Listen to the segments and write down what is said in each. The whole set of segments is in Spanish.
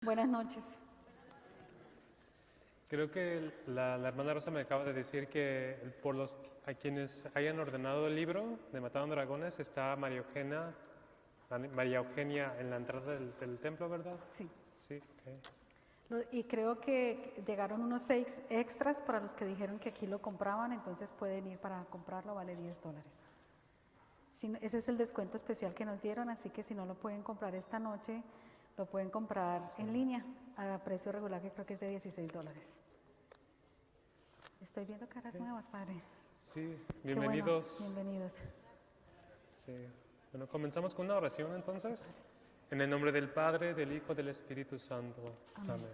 Buenas noches. Creo que la hermana Rosa me acaba de decir que a quienes hayan ordenado el libro de Matando Dragones está María Eugenia en la entrada del templo, ¿verdad? Sí. Sí, ok. Y creo que llegaron unos 6 extras para los que dijeron que aquí lo compraban, entonces pueden ir para comprarlo, vale $10. Ese es el descuento especial que nos dieron, así que si no lo pueden comprar esta noche, lo pueden comprar en línea a precio regular, que creo que es de $16. Estoy viendo caras nuevas, padre. Sí, Qué bueno, bienvenidos. bienvenidos. Sí. Bueno, comenzamos con una oración entonces. Sí, padre. En el nombre del Padre, del Hijo, del Espíritu Santo. Amén. Amén.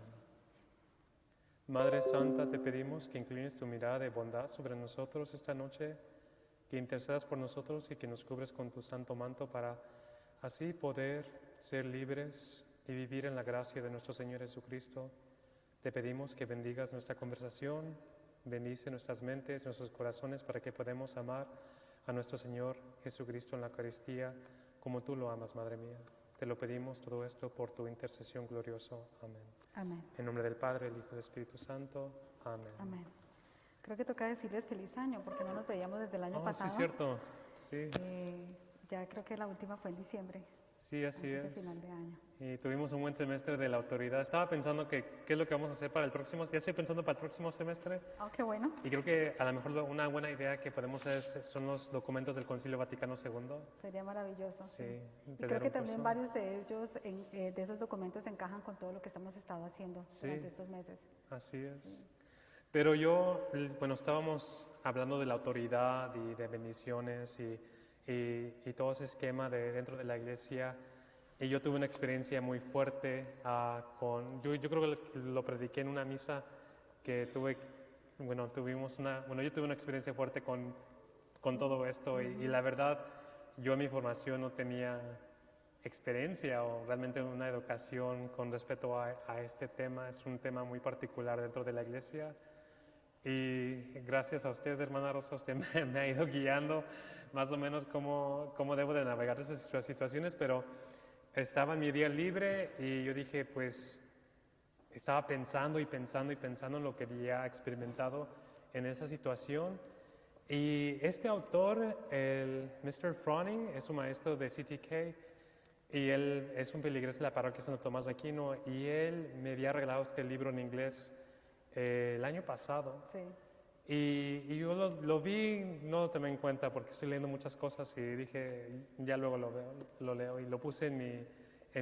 Madre Santa, te pedimos que inclines tu mirada de bondad sobre nosotros esta noche, que intercedas por nosotros y que nos cubres con tu santo manto para así poder ser libres y vivir en la gracia de nuestro Señor Jesucristo. Te pedimos que bendigas nuestra conversación, bendice nuestras mentes, nuestros corazones para que podamos amar a nuestro Señor Jesucristo en la Eucaristía como tú lo amas, Madre mía. Te lo pedimos todo esto por tu intercesión glorioso. Amén. Amén. En nombre del Padre, del Hijo y del Espíritu Santo. Amén. Amén. Creo que toca decirles feliz año, porque no nos veíamos desde el año pasado. Sí, cierto. Sí. Ya creo que la última fue en diciembre. Sí, así antes es. de final de año. Y tuvimos un buen semestre de la autoridad. Estaba pensando qué es lo que vamos a hacer para el próximo. Ya estoy pensando para el próximo semestre. Oh, qué bueno. Y creo que a lo mejor una buena idea que podemos hacer son los documentos del Concilio Vaticano II. Sería maravilloso. Sí, Y tener creo que un también curso. varios de ellos, de esos documentos, encajan con todo lo que hemos estado haciendo Sí. durante estos meses. Así es. Pero bueno, estábamos hablando de la autoridad y de bendiciones y todo ese esquema dentro de la iglesia. Y yo tuve una experiencia muy fuerte yo creo que lo prediqué en una misa que yo tuve una experiencia fuerte con todo esto y la verdad, yo en mi formación no tenía experiencia o realmente una educación con respecto a este tema. Es un tema muy particular dentro de la iglesia. Y gracias a usted, hermana Rosa, usted me ha ido guiando más o menos cómo debo de navegar esas situaciones, pero estaba en mi día libre y yo dije, pues, estaba pensando en lo que había experimentado en esa situación. Y este autor, el Mr. Froning, es un maestro de CTK y él es un feligrés de la parroquia Santo Tomás de Aquino y él me había regalado este libro en inglés el año pasado. Sí. Y yo lo vi, no lo tomé en cuenta porque estoy leyendo muchas cosas y dije, ya luego lo leo y lo puse en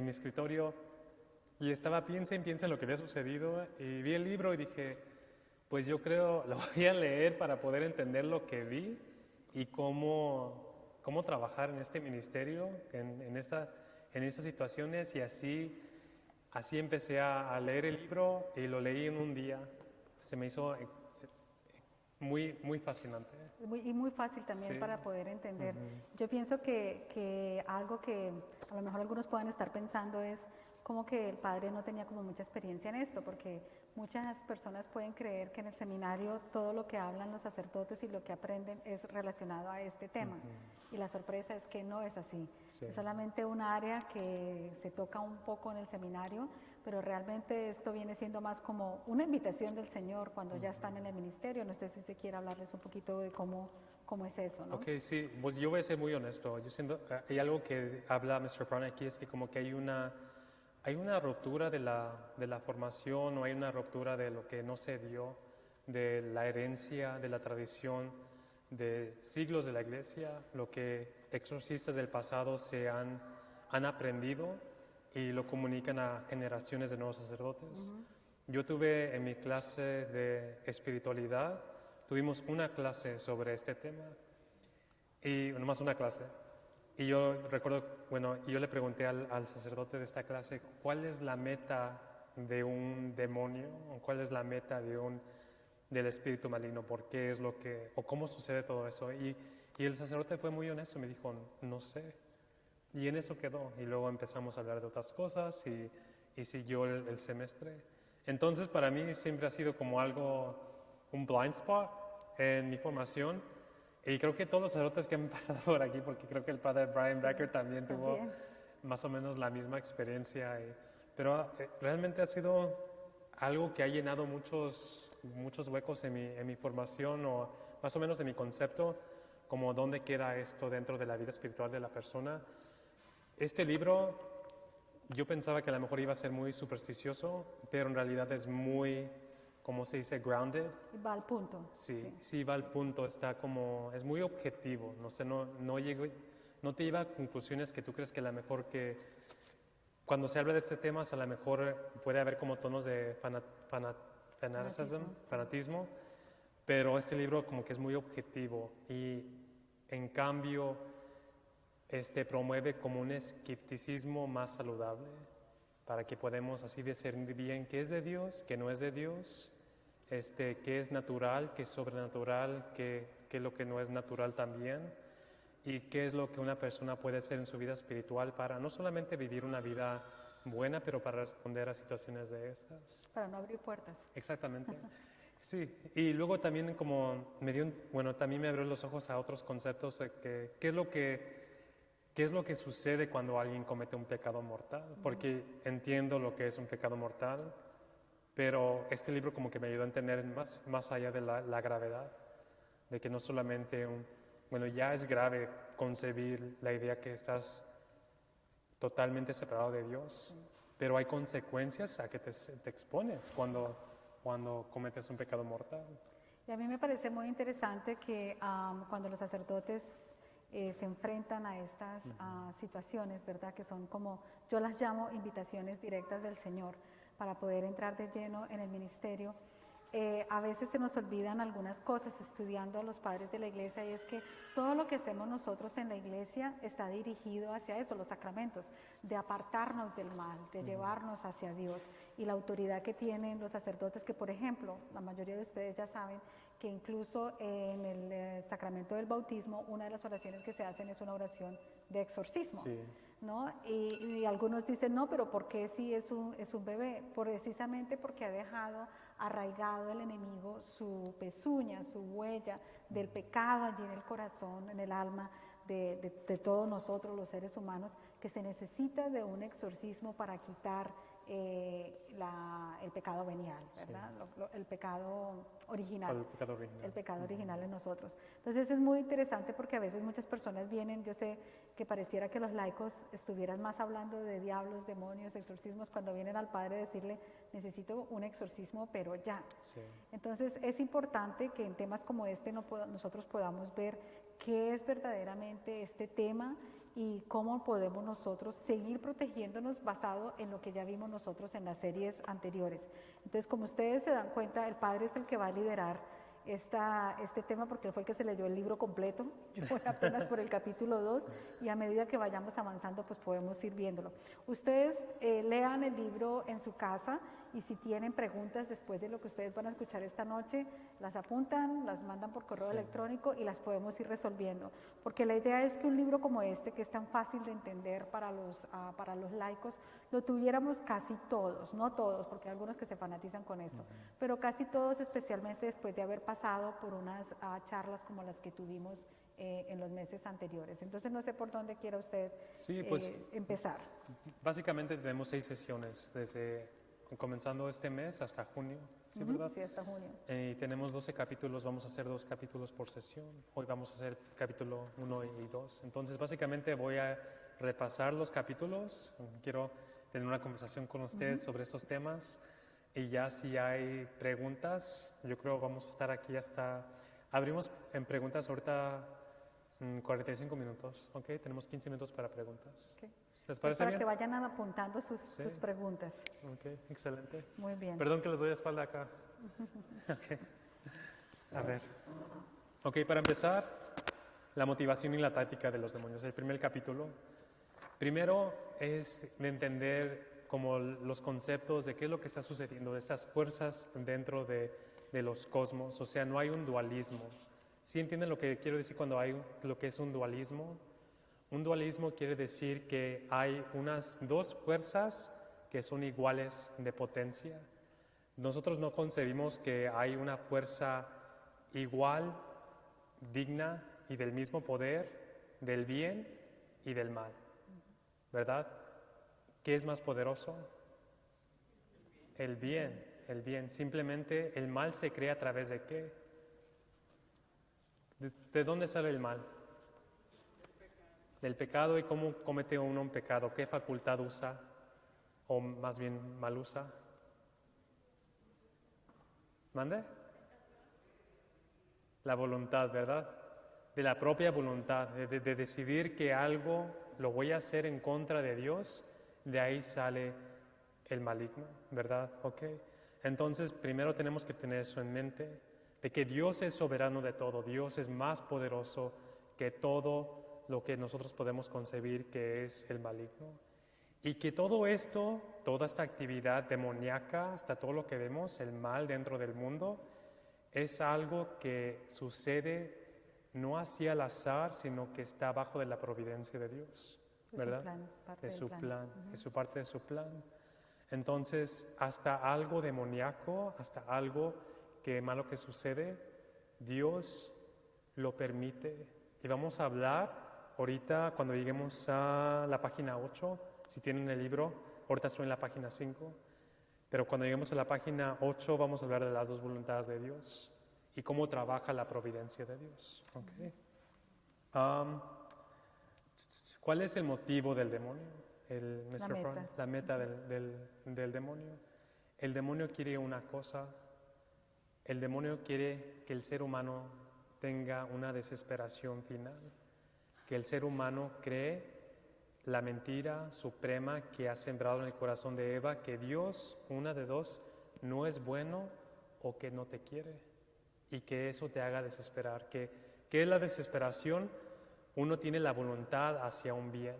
mi escritorio y estaba piensa en lo que había sucedido y vi el libro y dije, pues yo creo, lo voy a leer para poder entender lo que vi y cómo trabajar en este ministerio, en estas situaciones y así empecé a leer el libro y lo leí en un día. Se me hizo muy fascinante. Y muy fácil también Sí. para poder entender. Yo pienso que algo que a lo mejor algunos puedan estar pensando es como que el padre no tenía como mucha experiencia en esto, porque muchas personas pueden creer que en el seminario todo lo que hablan los sacerdotes y lo que aprenden es relacionado a este tema. Y la sorpresa es que no es así. Sí. Es solamente un área que se toca un poco en el seminario, pero realmente esto viene siendo más como una invitación del Señor cuando ya están en el ministerio. No sé si usted quiere hablarles un poquito de cómo es eso, ¿no? Ok, sí, pues yo voy a ser muy honesto. Yo siento, hay algo que habla Mr. Fromm aquí, es que como que hay una ruptura de la formación o hay una ruptura de lo que no se dio, de la herencia, de la tradición, de siglos de la iglesia, lo que exorcistas del pasado han aprendido y lo comunican a generaciones de nuevos sacerdotes. Yo tuve en mi clase de espiritualidad, tuvimos una clase sobre este tema, y nomás una clase. Y yo recuerdo, yo le pregunté al sacerdote de esta clase, ¿cuál es la meta de un demonio? ¿O cuál es la meta del espíritu maligno? ¿Por qué es o cómo sucede todo eso? Y el sacerdote fue muy honesto, me dijo, no sé. Y en eso quedó. Y luego empezamos a hablar de otras cosas y siguió el semestre. Entonces, para mí siempre ha sido como un blind spot en mi formación. Y creo que todos los sacerdotes que han pasado por aquí, porque creo que el padre Brian Becker también tuvo más o menos la misma experiencia. pero realmente ha sido algo que ha llenado muchos huecos en mi formación o más o menos de mi concepto, como dónde queda esto dentro de la vida espiritual de la persona. Este libro, yo pensaba que a lo mejor iba a ser muy supersticioso, pero en realidad es muy, ¿cómo se dice? Grounded. Va al punto. Sí, va al punto, es muy objetivo, no sé, no te lleva a conclusiones que tú crees que a lo mejor que cuando se habla de estos temas a lo mejor puede haber como tonos de fanatismo, pero este libro como que es muy objetivo y en cambio promueve como un escepticismo más saludable para que podamos así discernir bien qué es de Dios, qué no es de Dios, qué es natural, qué es sobrenatural, qué es lo que no es natural también y qué es lo que una persona puede hacer en su vida espiritual para no solamente vivir una vida buena, pero para responder a situaciones de estas. Para no abrir puertas. Exactamente. Sí, y luego también como también me abrió los ojos a otros conceptos de qué es lo que sucede cuando alguien comete un pecado mortal, porque entiendo lo que es un pecado mortal, pero este libro como que me ayudó a entender más allá de la gravedad, de que no solamente ya es grave concebir la idea que estás totalmente separado de Dios, pero hay consecuencias a que te expones cuando cometes un pecado mortal. Y a mí me parece muy interesante que cuando los sacerdotes se enfrentan a estas situaciones, ¿verdad? Que son como, yo las llamo invitaciones directas del Señor para poder entrar de lleno en el ministerio. A veces se nos olvidan algunas cosas estudiando a los padres de la iglesia y es que todo lo que hacemos nosotros en la iglesia está dirigido hacia eso, los sacramentos, de apartarnos del mal, de llevarnos hacia Dios y la autoridad que tienen los sacerdotes que, por ejemplo, la mayoría de ustedes ya saben que incluso en el sacramento del bautismo una de las oraciones que se hacen es una oración de exorcismo. Sí. ¿No? Y algunos dicen, no, pero ¿por qué si es un bebé? Precisamente porque ha dejado arraigado el enemigo su pezuña, su huella del pecado allí en el corazón, en el alma de todos nosotros los seres humanos, que se necesita de un exorcismo para quitar el pecado venial, ¿verdad? Sí. El pecado original. El pecado original En nosotros. Entonces es muy interesante porque a veces muchas personas vienen, yo sé que pareciera que los laicos estuvieran más hablando de diablos, demonios, exorcismos, cuando vienen al Padre a decirle, necesito un exorcismo, pero ya. Sí. Entonces es importante que en temas como este nosotros podamos ver qué es verdaderamente este tema y cómo podemos nosotros seguir protegiéndonos basado en lo que ya vimos nosotros en las series anteriores. Entonces, como ustedes se dan cuenta, el Padre es el que va a liderar este tema porque él fue el que se leyó el libro completo. Yo voy apenas por el capítulo 2 y a medida que vayamos avanzando pues podemos ir viéndolo. Ustedes lean el libro en su casa y si tienen preguntas después de lo que ustedes van a escuchar esta noche, las apuntan, las mandan por correo electrónico y las podemos ir resolviendo. Porque la idea es que un libro como este, que es tan fácil de entender para los laicos, lo tuviéramos casi todos, no todos, porque hay algunos que se fanatizan con esto, pero casi todos, especialmente después de haber pasado por unas charlas como las que tuvimos en los meses anteriores. Entonces no sé por dónde quiera usted empezar. Básicamente tenemos 6 sesiones, comenzando este mes hasta junio, ¿sí, verdad? Sí, hasta junio. Y tenemos 12 capítulos, vamos a hacer 2 capítulos por sesión. Hoy vamos a hacer capítulo 1 y 2. Entonces básicamente voy a repasar los capítulos, quiero tener una conversación con ustedes sobre estos temas y ya si hay preguntas, yo creo vamos a estar aquí abrimos en preguntas ahorita 45 minutos, ¿ok? Tenemos 15 minutos para preguntas. Okay. ¿Les parece para bien? que vayan apuntando sus preguntas. Ok, excelente. Muy bien. Perdón que les doy la espalda acá. Okay. A ver. Ok, para empezar, la motivación y la táctica de los demonios. El primer capítulo. Primero es de entender como los conceptos de qué es lo que está sucediendo, de estas fuerzas dentro de los cosmos. O sea, no hay un dualismo. ¿Sí entienden lo que quiero decir cuando hay lo que es un dualismo? Un dualismo quiere decir que hay unas 2 fuerzas que son iguales de potencia. Nosotros no concebimos que hay una fuerza igual, digna y del mismo poder, del bien y del mal, ¿verdad? ¿Qué es más poderoso? el bien. Simplemente el mal se crea a través de ¿qué? ¿De dónde sale el mal? Del pecado. ¿Y cómo comete uno un pecado? ¿Qué facultad usa? O más bien mal usa. ¿Mande? La voluntad, ¿verdad? De la propia voluntad, de decidir que algo lo voy a hacer en contra de Dios, de ahí sale el maligno, ¿verdad? ¿Ok? Entonces, primero tenemos que tener eso en mente, de que Dios es soberano de todo, Dios es más poderoso que todo lo que nosotros podemos concebir que es el maligno. Y que todo esto, toda esta actividad demoníaca, hasta todo lo que vemos, el mal dentro del mundo, es algo que sucede no así al azar, sino que está bajo de la providencia de Dios, ¿verdad? De su plan, es su parte de su plan. Entonces, hasta algo demoníaco, hasta algo que malo que sucede, Dios lo permite. Y vamos a hablar ahorita cuando lleguemos a la página 8, si tienen el libro, ahorita estoy en la página 5, pero cuando lleguemos a la página 8 vamos a hablar de las dos voluntades de Dios y cómo trabaja la providencia de Dios. Okay. ¿Cuál es el motivo del demonio? La meta del demonio. El demonio quiere una cosa. El demonio quiere que el ser humano tenga una desesperación final, que el ser humano cree la mentira suprema que ha sembrado en el corazón de Eva, que Dios, una de dos, no es bueno o que no te quiere, y que eso te haga desesperar. ¿Qué es la desesperación? Uno tiene la voluntad hacia un bien,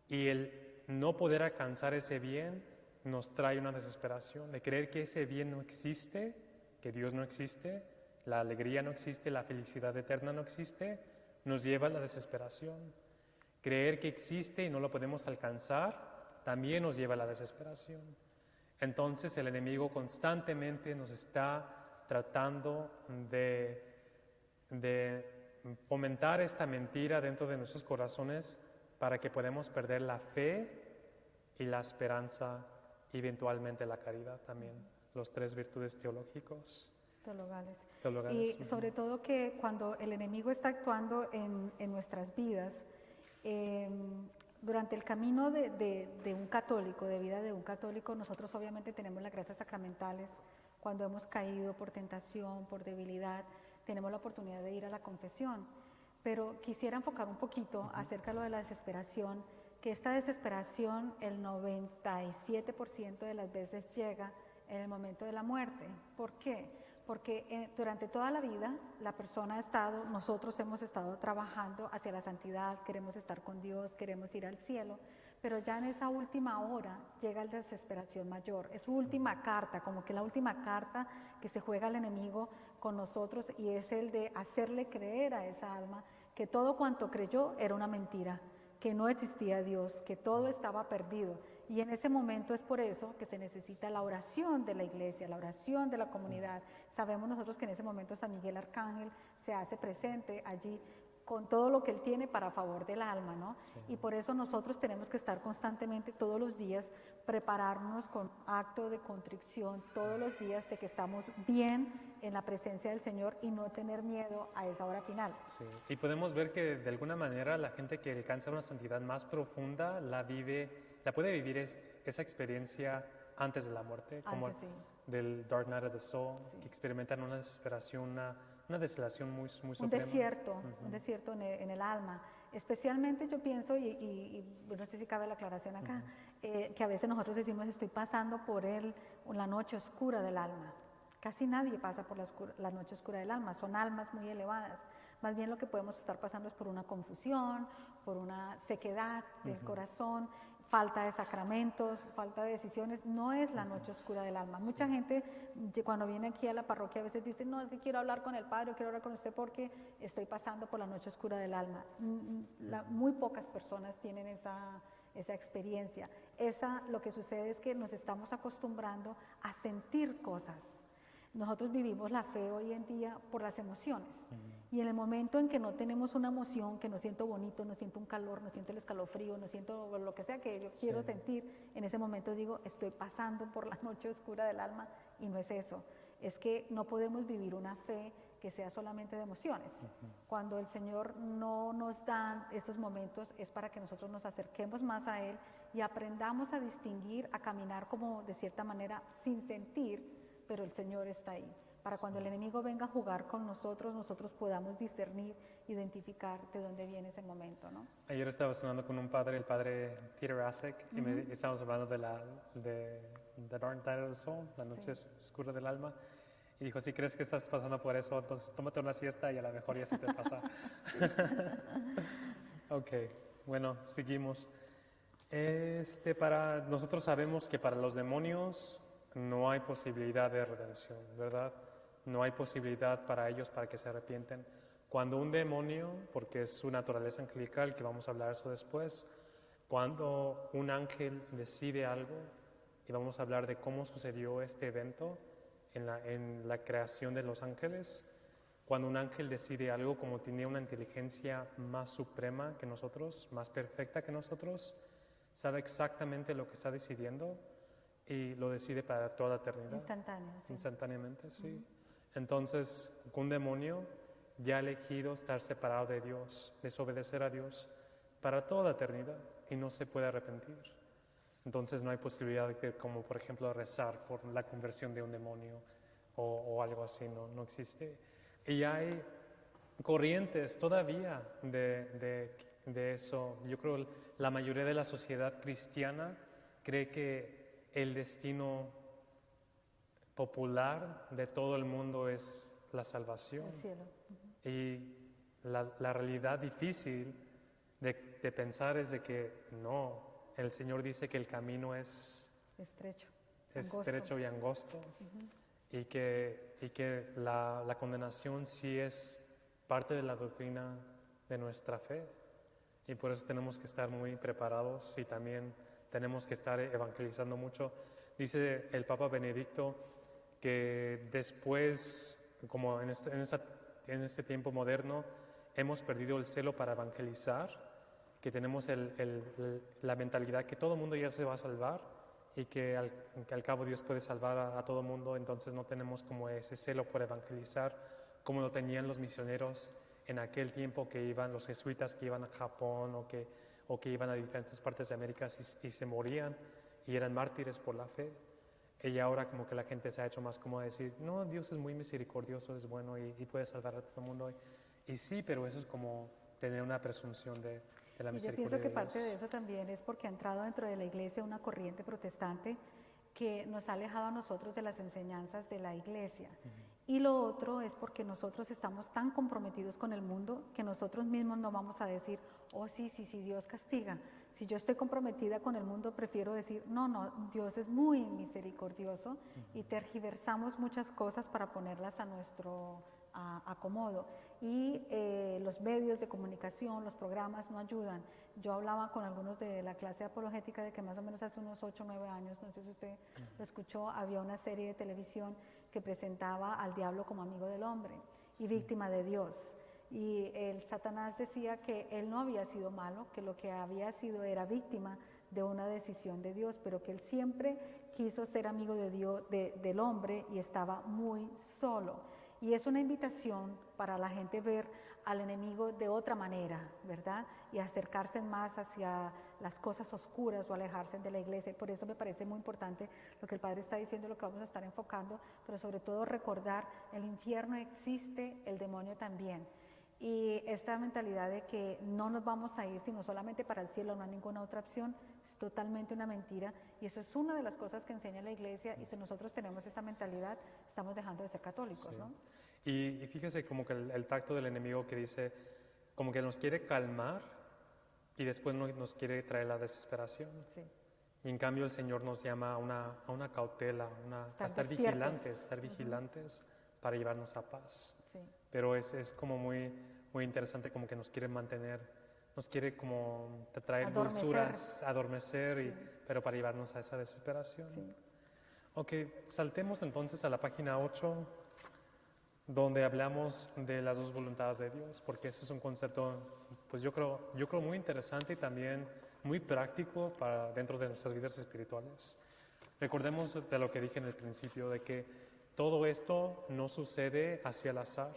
y el no poder alcanzar ese bien nos trae una desesperación, de creer que ese bien no existe, que Dios no existe, la alegría no existe, la felicidad eterna no existe, nos lleva a la desesperación. Creer que existe y no lo podemos alcanzar también nos lleva a la desesperación. Entonces el enemigo constantemente nos está tratando de fomentar esta mentira dentro de nuestros corazones para que podamos perder la fe y la esperanza, y eventualmente la caridad también, los tres virtudes teológicos. Y sobre todo que cuando el enemigo está actuando en nuestras vidas, durante el camino de un católico, de vida de un católico, nosotros obviamente tenemos las gracias sacramentales. Cuando hemos caído por tentación, por debilidad, tenemos la oportunidad de ir a la confesión. Pero quisiera enfocar un poquito acerca de lo de la desesperación, que esta desesperación el 97% de las veces llega en el momento de la muerte. ¿Por qué? Porque durante toda la vida la persona ha estado, nosotros hemos estado trabajando hacia la santidad, queremos estar con Dios, queremos ir al cielo, pero ya en esa última hora llega la desesperación mayor. Es su última carta, como que la última carta que se juega el enemigo con nosotros, y es el de hacerle creer a esa alma que todo cuanto creyó era una mentira, que no existía Dios, que todo estaba perdido. Y en ese momento es por eso que se necesita la oración de la iglesia, la oración de la comunidad. Sabemos nosotros que en ese momento San Miguel Arcángel se hace presente allí con todo lo que él tiene para favor del alma, ¿no? Sí. Y por eso nosotros tenemos que estar constantemente, todos los días, prepararnos con acto de contrición, todos los días, de que estamos bien en la presencia del Señor y no tener miedo a esa hora final. Sí. Y podemos ver que de alguna manera la gente que alcanza una santidad más profunda la puede vivir esa experiencia antes de la muerte, como del Dark Night of the Soul, que experimentan una desesperación, una desolación muy suprema. Un desierto en el alma. Especialmente yo pienso, y no sé si cabe la aclaración acá, que a veces nosotros decimos estoy pasando por la noche oscura del alma. Casi nadie pasa por la noche oscura del alma, son almas muy elevadas. Más bien lo que podemos estar pasando es por una confusión, por una sequedad del corazón, falta de sacramentos, falta de decisiones. No es la noche oscura del alma. Mucha gente cuando viene aquí a la parroquia a veces dice, no, es que quiero hablar con el Padre, quiero hablar con usted porque estoy pasando por la noche oscura del alma. Muy pocas personas tienen esa experiencia. Lo que sucede es que nos estamos acostumbrando a sentir cosas. Nosotros vivimos la fe hoy en día por las emociones. Y en el momento en que no tenemos una emoción, que no siento bonito, no siento un calor, no siento el escalofrío, no siento lo que sea que yo quiero sentir, en ese momento digo, estoy pasando por la noche oscura del alma, y no es eso. Es que no podemos vivir una fe que sea solamente de emociones. Cuando el Señor no nos da esos momentos es para que nosotros nos acerquemos más a Él y aprendamos a distinguir, a caminar como de cierta manera sin sentir, pero el Señor está ahí. Para cuando el enemigo venga a jugar con nosotros, nosotros podamos discernir, identificar de dónde viene ese momento, ¿no? Ayer estaba hablando con un padre, el padre Peter Asek, y estábamos hablando de The Dark Night of the Soul, la noche oscura del alma. Y dijo, si crees que estás pasando por eso, entonces tómate una siesta y a lo mejor ya se te pasa. Ok, bueno, seguimos. Nosotros sabemos que para los demonios no hay posibilidad de redención, ¿verdad? No hay posibilidad para ellos para que se arrepienten. Cuando un demonio, porque es su naturaleza angelical, que vamos a hablar eso después, cuando un ángel decide algo, y vamos a hablar de cómo sucedió este evento en la creación de los ángeles, cuando un ángel decide algo, como tiene una inteligencia más suprema que nosotros, más perfecta que nosotros, sabe exactamente lo que está decidiendo y lo decide para toda la eternidad. Instantáneo, sí. Instantáneamente, sí. Entonces, un demonio ya ha elegido estar separado de Dios, desobedecer a Dios para toda la eternidad y no se puede arrepentir. Entonces no hay posibilidad de que, como por ejemplo rezar por la conversión de un demonio o algo así, no existe. Y hay corrientes todavía de eso. Yo creo que la mayoría de la sociedad cristiana cree que el destino popular de todo el mundo es la salvación. El cielo. Y la realidad difícil de pensar es de que no, el Señor dice que el camino es estrecho y angosto, y que la condenación sí es parte de la doctrina de nuestra fe, y por eso tenemos que estar muy preparados y también tenemos que estar evangelizando mucho. Dice el Papa Benedicto que después, como en este tiempo moderno, hemos perdido el celo para evangelizar, que tenemos la mentalidad que todo el mundo ya se va a salvar y que al cabo Dios puede salvar a todo el mundo, entonces no tenemos como ese celo por evangelizar como lo tenían los misioneros en aquel tiempo, que iban los jesuitas, que iban a Japón o que iban a diferentes partes de América y se morían y eran mártires por la fe. Y ahora como que la gente se ha hecho más como decir, no, Dios es muy misericordioso, es bueno y puede salvar a todo el mundo. Y sí, pero eso es como tener una presunción de la misericordia de Dios. Y yo pienso que parte de eso también es porque ha entrado dentro de la iglesia una corriente protestante que nos ha alejado a nosotros de las enseñanzas de la iglesia. Y lo otro es porque nosotros estamos tan comprometidos con el mundo que nosotros mismos no vamos a decir, oh sí, Dios castiga. Si yo estoy comprometida con el mundo, prefiero decir, no, Dios es muy misericordioso, y tergiversamos muchas cosas para ponerlas a nuestro acomodo. Y los medios de comunicación, los programas no ayudan. Yo hablaba con algunos de la clase apologética de que más o menos hace unos 8 o 9 años, no sé si usted lo escuchó, había una serie de televisión que presentaba al diablo como amigo del hombre y víctima de Dios. Y el Satanás decía que él no había sido malo, que lo que había sido era víctima de una decisión de Dios, pero que él siempre quiso ser amigo de Dios, del hombre, y estaba muy solo. Y es una invitación para la gente ver al enemigo de otra manera, ¿verdad? Y acercarse más hacia las cosas oscuras o alejarse de la iglesia. Por eso me parece muy importante lo que el Padre está diciendo, lo que vamos a estar enfocando, pero sobre todo recordar, el infierno existe, el demonio también. Y esta mentalidad de que no nos vamos a ir sino solamente para el cielo, no hay ninguna otra opción, es totalmente una mentira, y eso es una de las cosas que enseña la iglesia, y si nosotros tenemos esa mentalidad, estamos dejando de ser católicos, sí, ¿no? Y fíjese como que el tacto del enemigo que dice, como que nos quiere calmar y después nos quiere traer la desesperación. Sí. Y en cambio el Señor nos llama a una cautela, a estar vigilantes para llevarnos a paz. Sí. Pero es como muy interesante, como que nos quiere mantener, nos quiere como traer dulzuras, adormecer, Sí. pero para llevarnos a esa desesperación. Sí. Ok, saltemos entonces a la página 8, donde hablamos de las dos voluntades de Dios, porque ese es un concepto, pues yo creo muy interesante y también muy práctico para dentro de nuestras vidas espirituales. Recordemos de lo que dije en el principio, de que todo esto no sucede hacia el azar,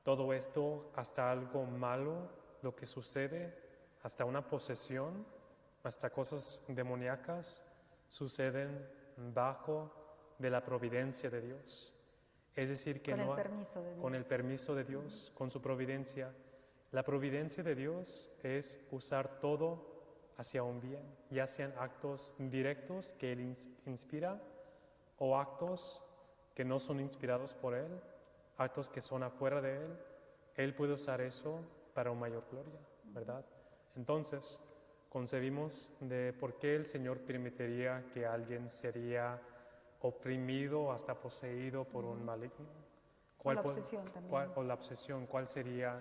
todo esto hasta algo malo, lo que sucede, hasta una posesión, hasta cosas demoníacas, suceden bajo de la providencia de Dios. Es decir, que Con el no permiso de Dios. con el permiso de Dios, con su providencia. La providencia de Dios es usar todo hacia un bien, ya sean actos directos que Él inspira o actos que no son inspirados por Él, actos que son afuera de Él. Él puede usar eso para una mayor gloria, ¿verdad? Entonces, concebimos de por qué el Señor permitiría que alguien sería oprimido, hasta poseído por un maligno. O la obsesión también. O la obsesión, ¿cuál sería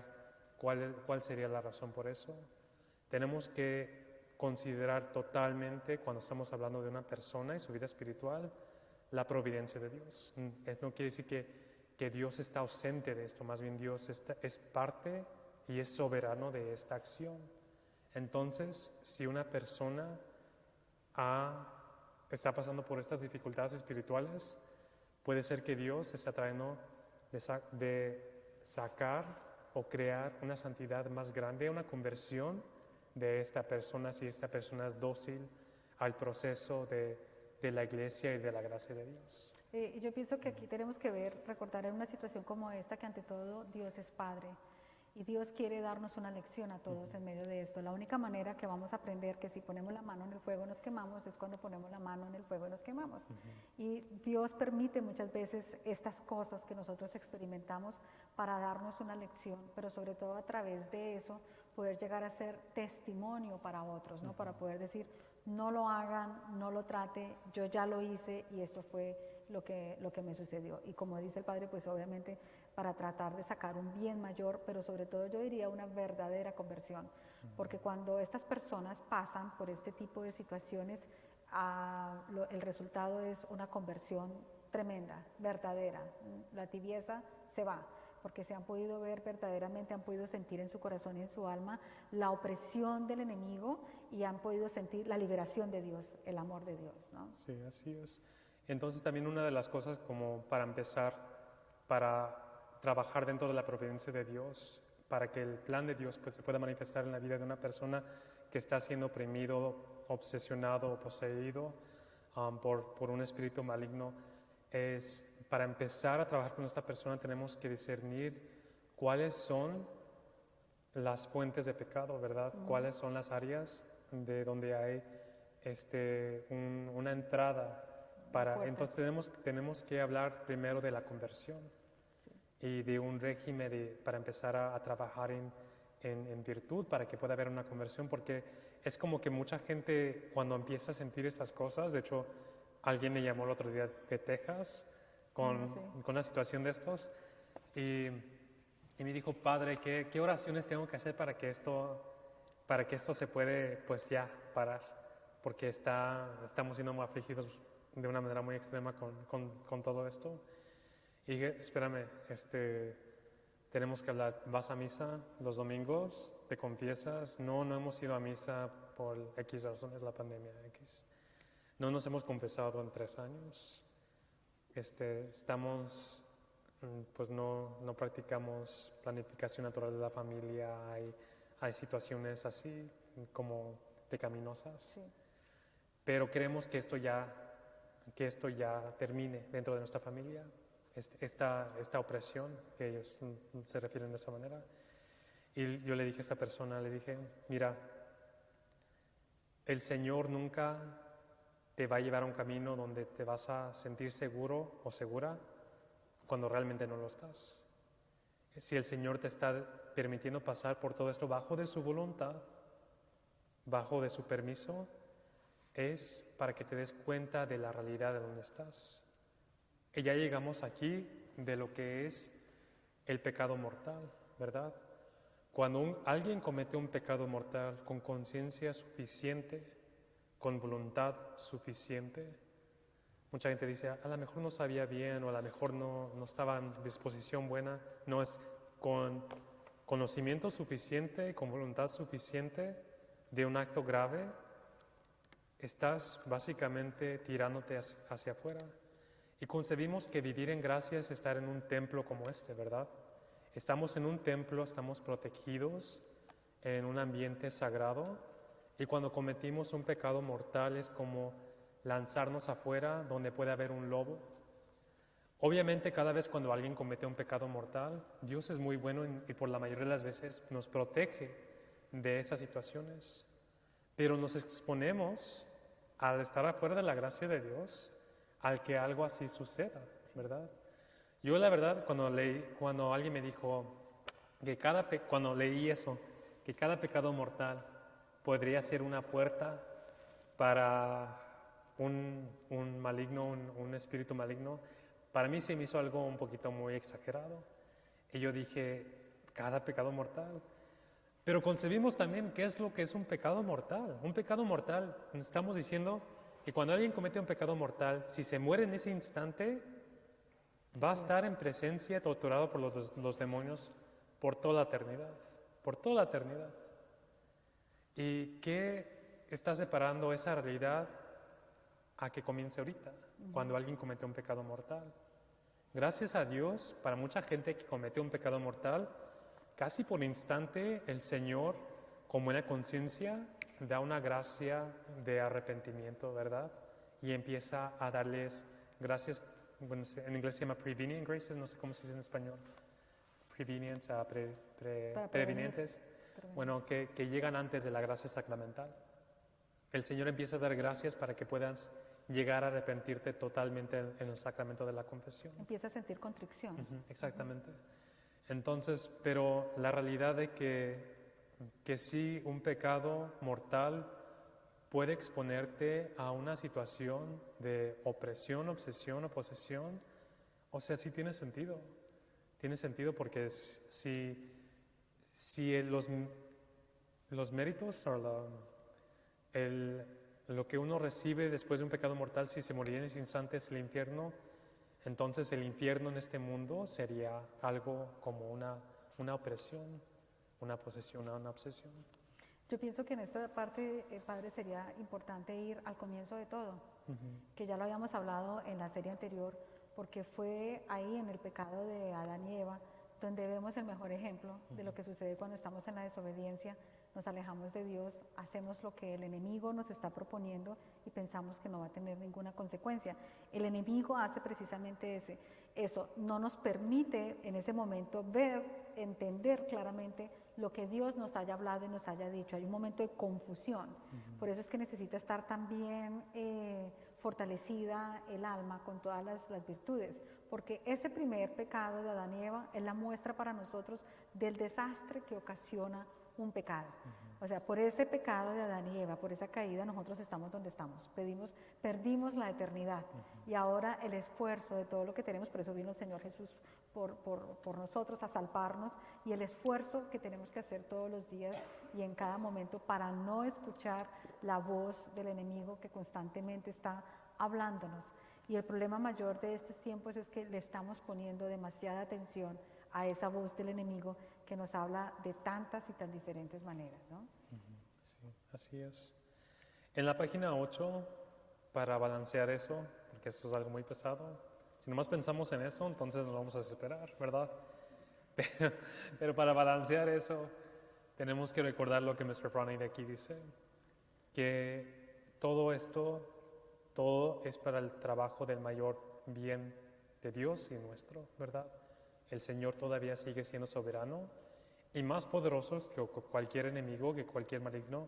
la razón por eso? Tenemos que considerar totalmente, cuando estamos hablando de una persona y su vida espiritual, la providencia de Dios. No quiere decir que Dios está ausente de esto, más bien Dios es parte y es soberano de esta acción. Entonces, si una persona está pasando por estas dificultades espirituales, puede ser que Dios está tratando de sacar o crear una santidad más grande, una conversión de esta persona, si esta persona es dócil al proceso de la iglesia y de la gracia de Dios. Yo pienso que aquí tenemos que recordar en una situación como esta, que ante todo Dios es Padre. Y Dios quiere darnos una lección a todos en medio de esto. La única manera que vamos a aprender que si ponemos la mano en el fuego nos quemamos es cuando ponemos la mano en el fuego y nos quemamos. Y Dios permite muchas veces estas cosas que nosotros experimentamos para darnos una lección, pero sobre todo a través de eso poder llegar a ser testimonio para otros, ¿no? Para poder decir, no lo hagan, no lo trate, yo ya lo hice y esto fue lo que me sucedió. Y como dice el Padre, pues obviamente para tratar de sacar un bien mayor, pero sobre todo yo diría una verdadera conversión, porque cuando estas personas pasan por este tipo de situaciones, el resultado es una conversión tremenda, verdadera. La tibieza se va, porque se han podido ver verdaderamente, han podido sentir en su corazón y en su alma la opresión del enemigo y han podido sentir la liberación de Dios, el amor de Dios, ¿no? Sí, así es. Entonces también una de las cosas como para empezar, para trabajar dentro de la providencia de Dios, para que el plan de Dios pues se pueda manifestar en la vida de una persona que está siendo oprimido, obsesionado o poseído por un espíritu maligno, es para empezar a trabajar con esta persona tenemos que discernir cuáles son las fuentes de pecado, ¿verdad? Cuáles son las áreas de donde hay una entrada entonces tenemos que hablar primero de la conversión y de un régimen para empezar a trabajar en virtud para que pueda haber una conversión, porque es como que mucha gente cuando empieza a sentir estas cosas, de hecho alguien me llamó el otro día de Texas con una situación de estos y me dijo, Padre, ¿qué oraciones tengo que hacer para que esto se puede pues ya parar? Porque estamos siendo muy afligidos de una manera muy extrema con todo esto. Y dije, espérame, tenemos que hablar. ¿Vas a misa los domingos? ¿Te confiesas? No hemos ido a misa por X razones, la pandemia X. No nos hemos confesado en 3 años. Estamos, pues no practicamos planificación natural de la familia. Hay situaciones así como pecaminosas. Sí. Pero queremos que esto ya termine dentro de nuestra familia. Esta opresión, que ellos se refieren de esa manera. Y yo le dije a esta persona, le dije, mira, el Señor nunca te va a llevar a un camino donde te vas a sentir seguro o segura cuando realmente no lo estás. Si el Señor te está permitiendo pasar por todo esto bajo de su voluntad, bajo de su permiso, es para que te des cuenta de la realidad de donde estás. Y ya llegamos aquí de lo que es el pecado mortal, ¿verdad? Cuando alguien comete un pecado mortal con conciencia suficiente, con voluntad suficiente, Mucha gente dice, a lo mejor no sabía bien o a lo mejor no estaba en disposición buena. No, es con conocimiento suficiente, con voluntad suficiente de un acto grave, estás básicamente tirándote hacia afuera. Y concebimos que vivir en gracia es estar en un templo como este, ¿verdad? Estamos en un templo, estamos protegidos en un ambiente sagrado, y cuando cometimos un pecado mortal es como lanzarnos afuera donde puede haber un lobo. Obviamente cada vez cuando alguien comete un pecado mortal, Dios es muy bueno y por la mayoría de las veces nos protege de esas situaciones. Pero nos exponemos al estar afuera de la gracia de Dios al que algo así suceda, ¿verdad? Yo la verdad cuando alguien me dijo que cuando leí eso, que cada pecado mortal podría ser una puerta para un maligno, un espíritu maligno, para mí se me hizo algo un poquito muy exagerado. Y yo dije, cada pecado mortal. Pero concebimos también qué es lo que es un pecado mortal. Un pecado mortal, estamos diciendo que cuando alguien comete un pecado mortal, si se muere en ese instante, va a estar en presencia, torturado por los demonios por toda la eternidad. Por toda la eternidad. ¿Y qué está separando esa realidad a que comience ahorita, cuando alguien comete un pecado mortal? Gracias a Dios, para mucha gente que comete un pecado mortal, casi por instante el Señor, con buena conciencia, da una gracia de arrepentimiento, ¿verdad? Y empieza a darles gracias, bueno, en inglés se llama prevenient graces, no sé cómo se dice en español. Prevenience, prevenientes. Bueno, que llegan antes de la gracia sacramental. El Señor empieza a dar gracias para que puedas llegar a arrepentirte totalmente en el sacramento de la confesión. Empieza a sentir contrición. Exactamente. Entonces, pero la realidad de que sí, un pecado mortal puede exponerte a una situación de opresión, obsesión o posesión, o sea, sí tiene sentido. Tiene sentido porque si los méritos o lo que uno recibe después de un pecado mortal, si se moriría en ese instante, es el infierno, entonces el infierno en este mundo sería algo como una opresión, una posesión, una obsesión. Yo pienso que en esta parte, Padre, sería importante ir al comienzo de todo, que ya lo habíamos hablado en la serie anterior, porque fue ahí en el pecado de Adán y Eva donde vemos el mejor ejemplo de lo que sucede cuando estamos en la desobediencia, nos alejamos de Dios, hacemos lo que el enemigo nos está proponiendo y pensamos que no va a tener ninguna consecuencia. El enemigo hace precisamente eso, no nos permite en ese momento ver, entender claramente lo que Dios nos haya hablado y nos haya dicho. Hay un momento de confusión, por eso es que necesita estar también fortalecida el alma con todas las virtudes, porque ese primer pecado de Adán y Eva es la muestra para nosotros del desastre que ocasiona un pecado. O sea, por ese pecado de Adán y Eva, por esa caída, nosotros estamos donde estamos. Perdimos la eternidad. Y ahora el esfuerzo de todo lo que tenemos, por eso vino el Señor Jesús por nosotros a salvarnos, y el esfuerzo que tenemos que hacer todos los días y en cada momento para no escuchar la voz del enemigo que constantemente está hablándonos. Y el problema mayor de estos tiempos es que le estamos poniendo demasiada atención a esa voz del enemigo que nos habla de tantas y tan diferentes maneras, ¿no? Sí, así es. En la página 8, para balancear eso, porque eso es algo muy pesado, si nomás pensamos en eso, entonces nos vamos a desesperar, ¿verdad? Pero para balancear eso, tenemos que recordar lo que Mr. Franny de aquí dice, que todo esto, todo es para el trabajo del mayor bien de Dios y nuestro, ¿verdad? El Señor todavía sigue siendo soberano y más poderosos que cualquier enemigo, que cualquier maligno,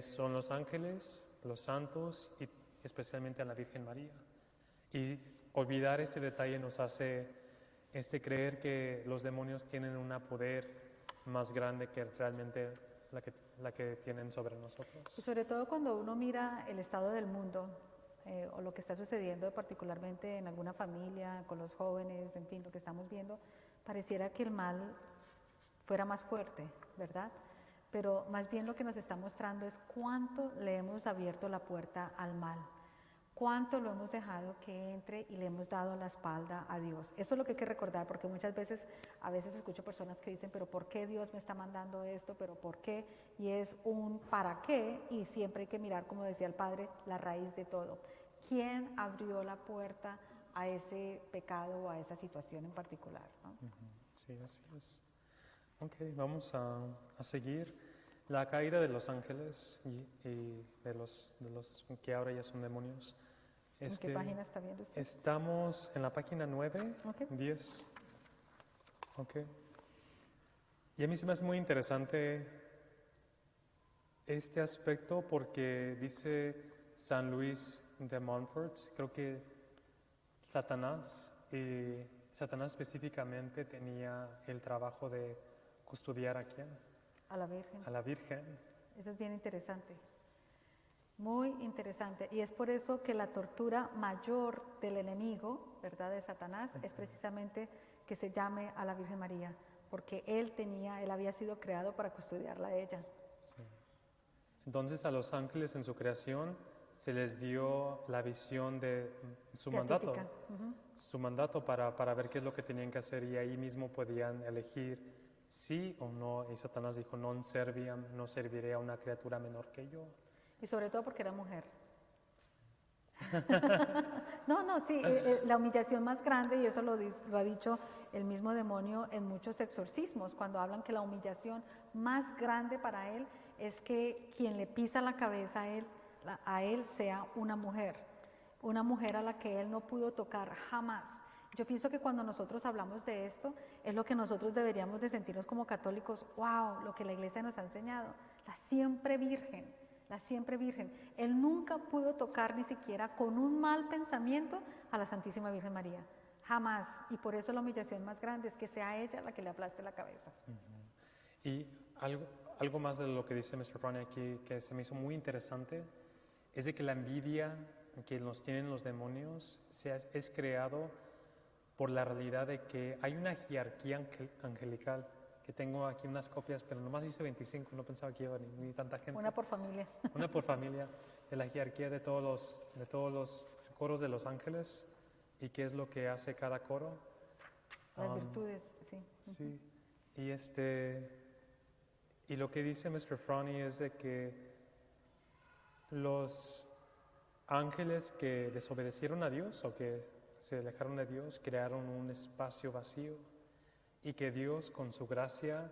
son los ángeles, los santos y especialmente a la Virgen María. Y olvidar este detalle nos hace creer que los demonios tienen un poder más grande que realmente la que tienen sobre nosotros. Y sobre todo cuando uno mira el estado del mundo, o lo que está sucediendo particularmente en alguna familia, con los jóvenes, en fin, lo que estamos viendo, pareciera que el mal fuera más fuerte, ¿verdad? Pero más bien lo que nos está mostrando es cuánto le hemos abierto la puerta al mal. ¿Cuánto lo hemos dejado que entre y le hemos dado la espalda a Dios? Eso es lo que hay que recordar, porque muchas veces, a veces escucho personas que dicen, pero ¿por qué Dios me está mandando esto? ¿Pero por qué? Y es un ¿para qué? Y siempre hay que mirar, como decía el Padre, la raíz de todo. ¿Quién abrió la puerta a ese pecado o a esa situación en particular, ¿no? Sí, así es. Ok, vamos a seguir. La caída de los ángeles y de los que ahora ya son demonios. ¿En qué página está viendo usted? Estamos en la página 9, Ok. 10. Ok. Y a mí se me hace muy interesante este aspecto porque dice San Luis de Montfort, creo que Satanás específicamente tenía el trabajo de custodiar a quién, A la Virgen. a la Virgen. Eso es bien interesante. Muy interesante. Y es por eso que la tortura mayor del enemigo, ¿verdad?, de Satanás, es precisamente que se llame a la Virgen María, porque él había sido creado para custodiarla a ella. Sí. Entonces a los ángeles en su creación se les dio la visión de su mandato, su mandato para ver qué es lo que tenían que hacer y ahí mismo podían elegir sí o no. Y Satanás dijo, no serviré a una criatura menor que yo. Y sobre todo porque era mujer. No, sí, la humillación más grande, y eso lo ha dicho el mismo demonio en muchos exorcismos, cuando hablan que la humillación más grande para él es que quien le pisa la cabeza a él sea una mujer a la que él no pudo tocar jamás. Yo pienso que cuando nosotros hablamos de esto, es lo que nosotros deberíamos de sentirnos como católicos, wow, lo que la iglesia nos ha enseñado, la siempre virgen. La siempre Virgen. Él nunca pudo tocar ni siquiera con un mal pensamiento a la Santísima Virgen María. Jamás. Y por eso la humillación más grande es que sea ella la que le aplaste la cabeza. Y algo más de lo que dice Mr. Frowney aquí que se me hizo muy interesante es de que la envidia que nos tienen los demonios es creado por la realidad de que hay una jerarquía angelical. Que tengo aquí unas copias, pero nomás hice 25, no pensaba que iba ni tanta gente. Una por familia. Una por familia, de la jerarquía de todos los coros de los ángeles y qué es lo que hace cada coro. Las virtudes, sí. Sí, y lo que dice Mr. Frowney es de que los ángeles que desobedecieron a Dios o que se alejaron de Dios crearon un espacio vacío. Y que Dios, con su gracia,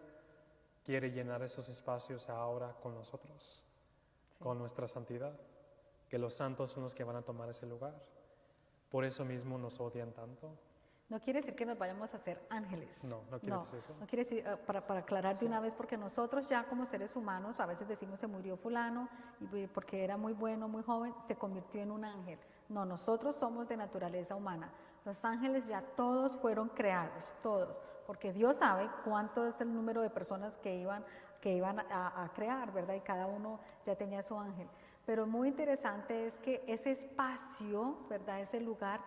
quiere llenar esos espacios ahora con nosotros, con nuestra santidad, que los santos son los que van a tomar ese lugar. Por eso mismo nos odian tanto. No quiere decir que nos vayamos a ser ángeles. No quiere decir eso. No quiere decir, para aclarar de una vez, porque nosotros ya como seres humanos, a veces decimos se murió fulano, y porque era muy bueno, muy joven, se convirtió en un ángel. No, nosotros somos de naturaleza humana. Los ángeles ya todos fueron creados, todos. Porque Dios sabe cuánto es el número de personas que iban a crear, ¿verdad? Y cada uno ya tenía su ángel. Pero muy interesante es que ese espacio, ¿verdad? Ese lugar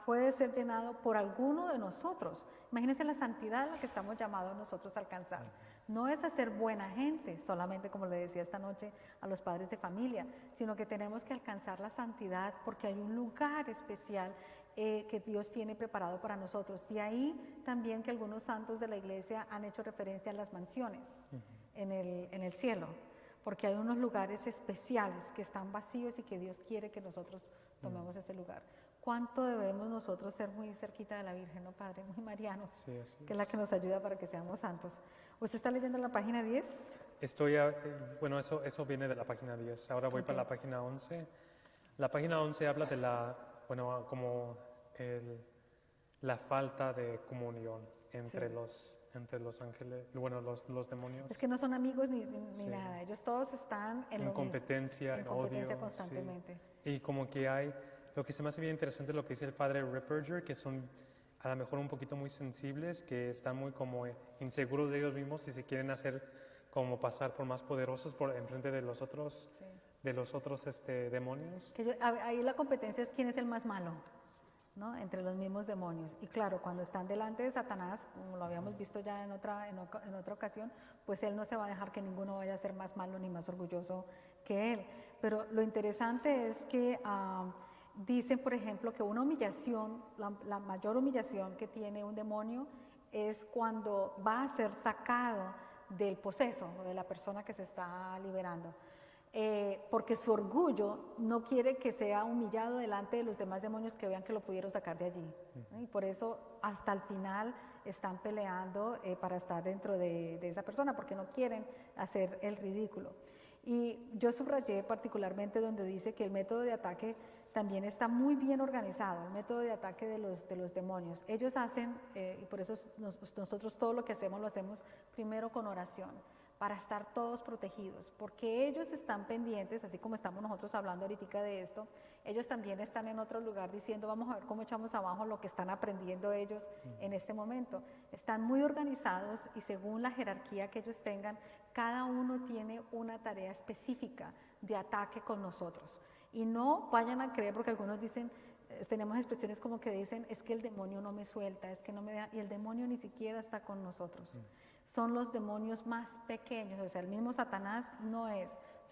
puede ser llenado por alguno de nosotros. Imagínense la santidad a la que estamos llamados nosotros a alcanzar. No es hacer buena gente, solamente como le decía esta noche a los padres de familia, sino que tenemos que alcanzar la santidad porque hay un lugar especial que Dios tiene preparado para nosotros. De ahí también que algunos santos de la iglesia han hecho referencia a las mansiones en el cielo, porque hay unos lugares especiales que están vacíos y que Dios quiere que nosotros tomemos ese lugar. ¿Cuánto debemos nosotros ser muy cerquita de la Virgen, no, Padre? Muy marianos, Sí, que es la que nos ayuda para que seamos santos. ¿Usted está leyendo la página 10? Bueno, eso viene de la página 10. Ahora voy para la página 11. La página 11 habla de la falta de comunión entre los ángeles, los demonios. Es que no son amigos ni nada, ellos todos están en competencia, en odio, constantemente. Sí. Y como que lo que se me hace bien interesante lo que dice el padre Ripperger, que son a lo mejor un poquito muy sensibles, que están muy como inseguros de ellos mismos y se quieren hacer como pasar por más poderosos en frente de los otros, demonios. Ahí la competencia es quién es el más malo, ¿no? Entre los mismos demonios. Y claro, cuando están delante de Satanás, como lo habíamos visto ya en otra ocasión, pues él no se va a dejar que ninguno vaya a ser más malo ni más orgulloso que él. Pero lo interesante es que dicen, por ejemplo, que una humillación, la mayor humillación que tiene un demonio es cuando va a ser sacado del poseso o de la persona que se está liberando. Porque su orgullo no quiere que sea humillado delante de los demás demonios que vean que lo pudieron sacar de allí. Y por eso hasta el final están peleando para estar dentro de esa persona, porque no quieren hacer el ridículo. Y yo subrayé particularmente donde dice que el método de ataque también está muy bien organizado, el método de ataque de los demonios. Ellos hacen, y por eso nosotros todo lo que hacemos lo hacemos primero con oración, para estar todos protegidos, porque ellos están pendientes, así como estamos nosotros hablando ahorita de esto, ellos también están en otro lugar diciendo, vamos a ver cómo echamos abajo lo que están aprendiendo ellos en este momento. Están muy organizados y según la jerarquía que ellos tengan, cada uno tiene una tarea específica de ataque con nosotros. Y no vayan a creer, porque algunos dicen, tenemos expresiones como que dicen, es que el demonio no me suelta, es que no me da, y el demonio ni siquiera está con nosotros. Son los demonios más pequeños, o sea, el mismo Satanás no es,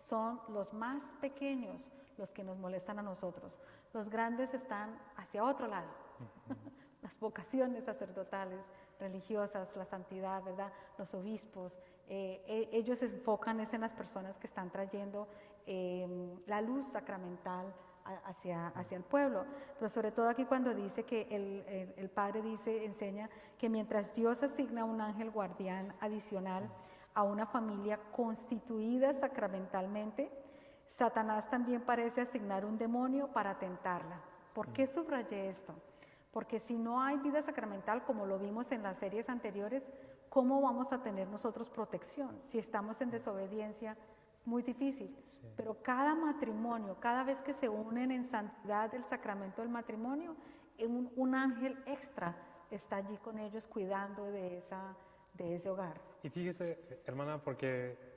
son los más pequeños los que nos molestan a nosotros. Los grandes están hacia otro lado. Las vocaciones sacerdotales, religiosas, la santidad, ¿verdad? Los obispos, ellos se enfocan en las personas que están trayendo la luz sacramental hacia el pueblo. Pero sobre todo aquí cuando dice que el Padre enseña que mientras Dios asigna un ángel guardián adicional a una familia constituida sacramentalmente, Satanás también parece asignar un demonio para tentarla. ¿Por qué subrayé esto? Porque si no hay vida sacramental, como lo vimos en las series anteriores, ¿cómo vamos a tener nosotros protección? Si estamos en desobediencia, muy difícil. Sí. Pero cada matrimonio, cada vez que se unen en santidad del sacramento del matrimonio, un ángel extra está allí con ellos cuidando de ese hogar. Y fíjese, hermana, porque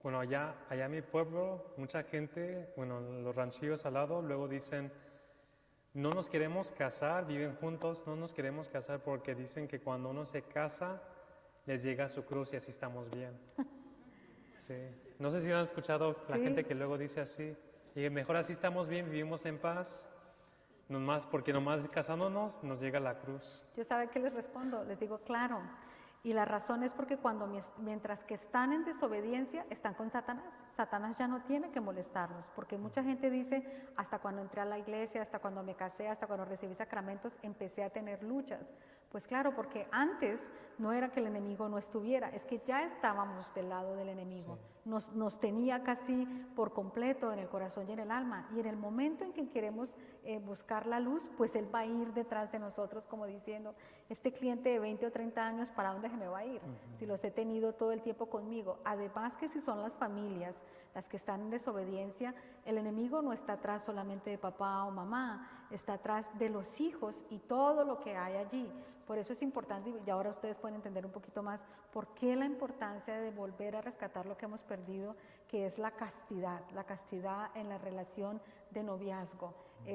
bueno, allá en mi pueblo, mucha gente, bueno, los ranchillos al lado, luego dicen, no nos queremos casar, viven juntos, no nos queremos casar porque dicen que cuando uno se casa, les llega su cruz y así estamos bien. Sí. No sé si han escuchado la gente que luego dice así, y mejor así estamos bien, vivimos en paz, porque nomás casándonos nos llega la cruz. Yo sabe qué les respondo, les digo, claro, y la razón es porque mientras que están en desobediencia, están con Satanás. Satanás ya no tiene que molestarlos, porque mucha gente dice, hasta cuando entré a la iglesia, hasta cuando me casé, hasta cuando recibí sacramentos, empecé a tener luchas. Pues claro, porque antes no era que el enemigo no estuviera, es que ya estábamos del lado del enemigo. Sí. Nos tenía casi por completo en el corazón y en el alma. Y en el momento en que queremos buscar la luz, pues Él va a ir detrás de nosotros como diciendo, este cliente de 20 o 30 años, ¿para dónde se me va a ir? Si los he tenido todo el tiempo conmigo. Además que si son las familias las que están en desobediencia, el enemigo no está atrás solamente de papá o mamá, está atrás de los hijos y todo lo que hay allí. Por eso es importante, y ahora ustedes pueden entender un poquito más, por qué la importancia de volver a rescatar lo que hemos perdido, que es la castidad en la relación de noviazgo.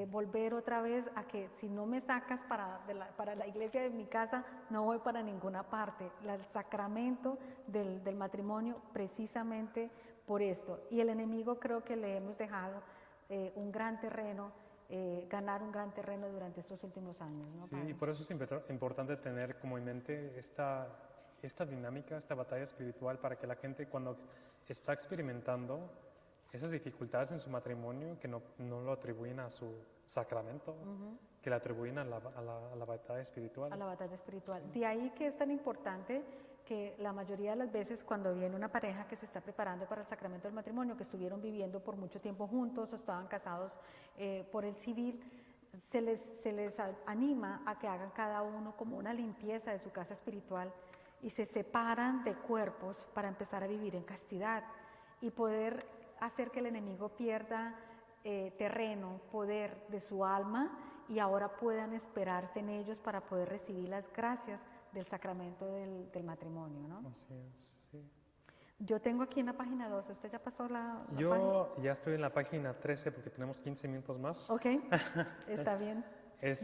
Volver otra vez a que si no me sacas para la iglesia de mi casa, no voy para ninguna parte. El sacramento del matrimonio precisamente por esto. Y el enemigo creo que le hemos dejado un gran terreno, ganar un gran terreno durante estos últimos años, ¿no, sí, padre? y por eso es importante tener como en mente esta dinámica, esta batalla espiritual, para que la gente cuando está experimentando esas dificultades en su matrimonio, que no lo atribuyen a su sacramento, que la atribuyen a la batalla espiritual. A la batalla espiritual. Sí. De ahí que es tan importante que la mayoría de las veces cuando viene una pareja que se está preparando para el sacramento del matrimonio, que estuvieron viviendo por mucho tiempo juntos o estaban casados por el civil, se les anima a que hagan cada uno como una limpieza de su casa espiritual y se separan de cuerpos para empezar a vivir en castidad y poder hacer que el enemigo pierda terreno, poder de su alma y ahora puedan esperarse en ellos para poder recibir las gracias del sacramento del matrimonio, ¿no? Así es, sí. Yo tengo aquí en la página 12, ¿usted ya pasó la página? Yo ya estoy en la página 13 porque tenemos 15 minutos más. Ok, está bien.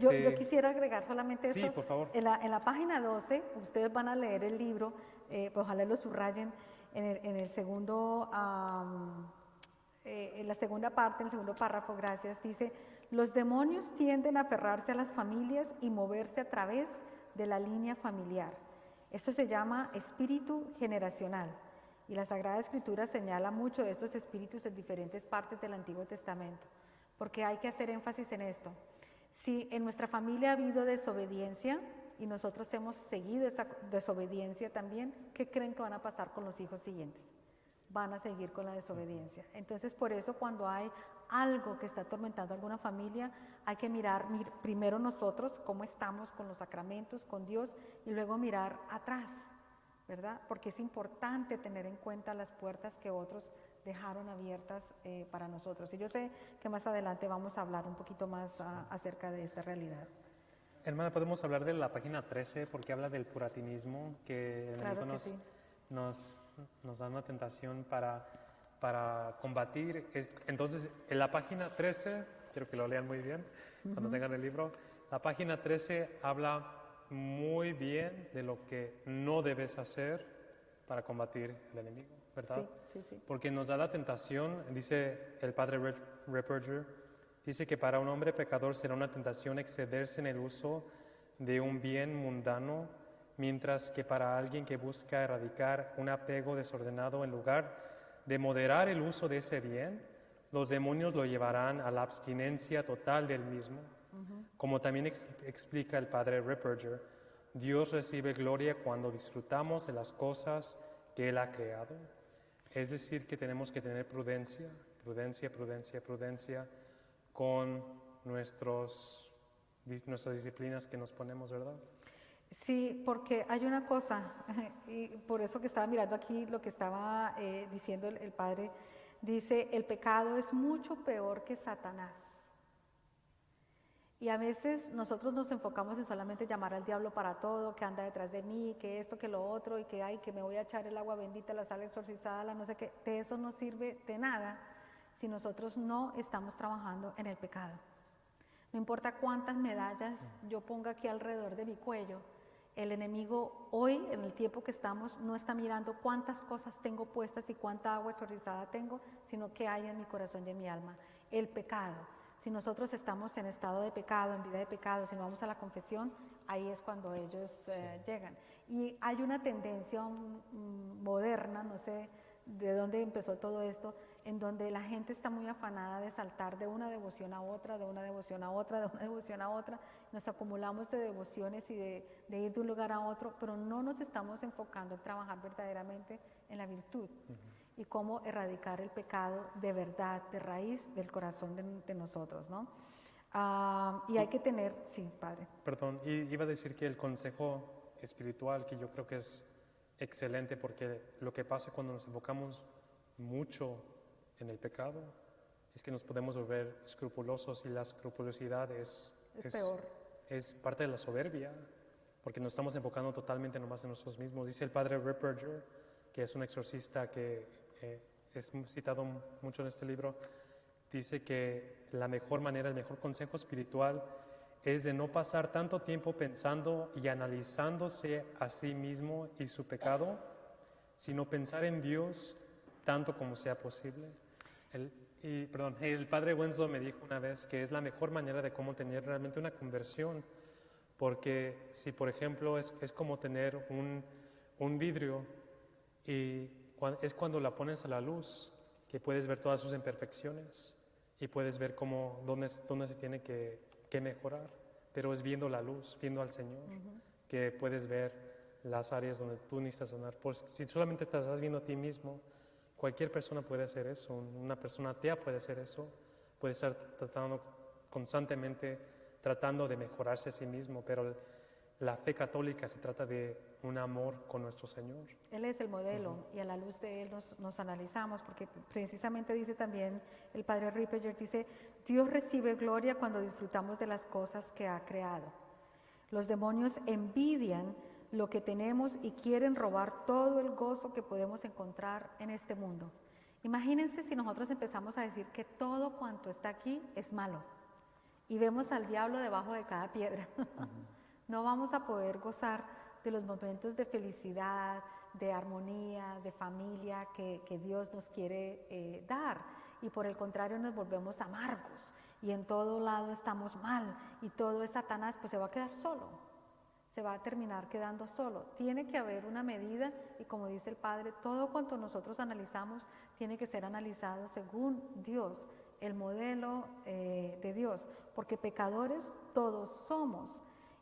Yo quisiera agregar solamente esto. Sí, por favor. En la página 12, ustedes van a leer el libro, pues ojalá lo subrayen, en el segundo, en la segunda parte, en el segundo párrafo, gracias, dice, Los demonios tienden a aferrarse a las familias y moverse a través de la línea familiar. Esto se llama espíritu generacional. Y la Sagrada Escritura señala mucho de estos espíritus en diferentes partes del Antiguo Testamento, porque hay que hacer énfasis en esto. Si en nuestra familia ha habido desobediencia y nosotros hemos seguido esa desobediencia también, ¿qué creen que van a pasar con los hijos siguientes? Van a seguir con la desobediencia. Entonces, por eso cuando hay algo que está atormentando a alguna familia, hay que mirar primero nosotros cómo estamos con los sacramentos, con Dios, y luego mirar atrás, ¿verdad? Porque es importante tener en cuenta las puertas que otros dejaron abiertas para nosotros. Y yo sé que más adelante vamos a hablar un poquito más acerca de esta realidad. Hermana, podemos hablar de la página 13 porque habla del puratinismo, que el Claro enemigo que sí. nos da una tentación para combatir. Entonces, en la página 13, quiero que lo lean muy bien cuando tengan el libro, la página 13 habla muy bien de lo que no debes hacer para combatir el enemigo, ¿verdad? Sí, sí, sí. Porque nos da la tentación, dice el padre Ripperger, dice que para un hombre pecador será una tentación excederse en el uso de un bien mundano, mientras que para alguien que busca erradicar un apego desordenado, en lugar de moderar el uso de ese bien, los demonios lo llevarán a la abstinencia total del mismo. Como también explica el padre Ripperger, Dios recibe gloria cuando disfrutamos de las cosas que Él ha creado. Es decir, que tenemos que tener prudencia, prudencia, prudencia, prudencia con nuestras disciplinas que nos ponemos, ¿verdad? Sí, porque hay una cosa, y por eso que estaba mirando aquí lo que estaba diciendo el padre, dice, el pecado es mucho peor que Satanás. Y a veces nosotros nos enfocamos en solamente llamar al diablo para todo, que anda detrás de mí, que esto, que lo otro, y que ay, que me voy a echar el agua bendita, la sal exorcizada, la no sé qué. De eso no sirve de nada si nosotros no estamos trabajando en el pecado. No importa cuántas medallas yo ponga aquí alrededor de mi cuello, el enemigo hoy, en el tiempo que estamos, no está mirando cuántas cosas tengo puestas y cuánta agua exorcizada tengo, sino qué hay en mi corazón y en mi alma. El pecado. Si nosotros estamos en estado de pecado, en vida de pecado, si no vamos a la confesión, ahí es cuando ellos llegan. Y hay una tendencia moderna, no sé de dónde empezó todo esto, en donde la gente está muy afanada de saltar de una devoción a otra, de una devoción a otra, de una devoción a otra. Nos acumulamos de devociones y de ir de un lugar a otro, pero no nos estamos enfocando en trabajar verdaderamente en la virtud. Y cómo erradicar el pecado de verdad, de raíz del corazón de nosotros, ¿no? Y hay que tener, sí, padre. Perdón, iba a decir que el consejo espiritual, que yo creo que es excelente, porque lo que pasa cuando nos enfocamos mucho en el pecado es que nos podemos volver escrupulosos, y la escrupulosidad es peor. Es parte de la soberbia, porque nos estamos enfocando totalmente nomás en nosotros mismos. Dice el padre Ripperger, que es un exorcista que es citado mucho en este libro, dice que la mejor manera, el mejor consejo espiritual es de no pasar tanto tiempo pensando y analizándose a sí mismo y su pecado, sino pensar en Dios tanto como sea posible. El padre Winslow me dijo una vez que es la mejor manera de cómo tener realmente una conversión, porque si por ejemplo es como tener un vidrio y es cuando la pones a la luz que puedes ver todas sus imperfecciones y puedes ver dónde se tiene que mejorar, pero es viendo la luz, viendo al Señor, que puedes ver las áreas donde tú necesitas sanar. Pues si solamente te estás viendo a ti mismo, cualquier persona puede hacer eso, una persona atea puede hacer eso, puede estar constantemente tratando de mejorarse a sí mismo, pero la fe católica se trata de un amor con nuestro Señor. Él es el modelo y a la luz de Él nos analizamos, porque precisamente dice también el padre Ripperger, dice, Dios recibe gloria cuando disfrutamos de las cosas que ha creado. Los demonios envidian lo que tenemos y quieren robar todo el gozo que podemos encontrar en este mundo. Imagínense si nosotros empezamos a decir que todo cuanto está aquí es malo y vemos al diablo debajo de cada piedra. No vamos a poder gozar de los momentos de felicidad, de armonía, de familia que Dios nos quiere dar, y por el contrario nos volvemos amargos y en todo lado estamos mal y todo es Satanás, pues se va a quedar solo, se va a terminar quedando solo. Tiene que haber una medida y como dice el Padre, todo cuanto nosotros analizamos tiene que ser analizado según Dios, el modelo de Dios, porque pecadores todos somos.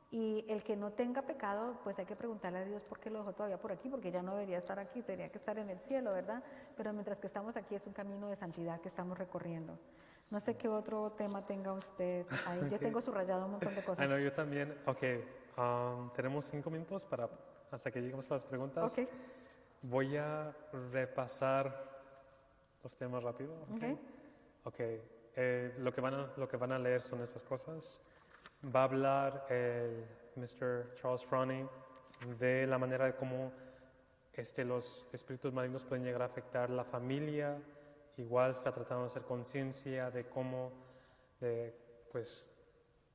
Y el que no tenga pecado, pues hay que preguntarle a Dios por qué lo dejó todavía por aquí, porque ya no debería estar aquí, tendría que estar en el cielo, ¿verdad? Pero mientras que estamos aquí es un camino de santidad que estamos recorriendo. No sé qué otro tema tenga usted ahí. Yo tengo subrayado un montón de cosas. No, yo también. Ok, tenemos 5 minutos hasta que lleguemos a las preguntas. Ok. Voy a repasar los temas rápido. Ok. Lo que van a leer son estas cosas. Va a hablar el Mr. Charles Froning de la manera de cómo los espíritus malignos pueden llegar a afectar la familia. Igual está tratando de hacer conciencia de cómo, pues,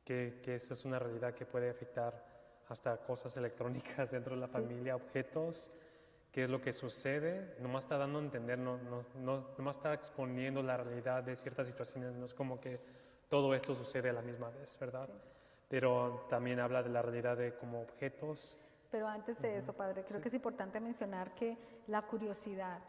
que esta es una realidad que puede afectar hasta cosas electrónicas dentro de la familia, objetos, qué es lo que sucede. Nomás está dando a entender, nomás está exponiendo la realidad de ciertas situaciones, no es como que todo esto sucede a la misma vez, ¿verdad? Sí. Pero también habla de la realidad de como objetos. Pero antes de eso, Padre, creo que es importante mencionar que la curiosidad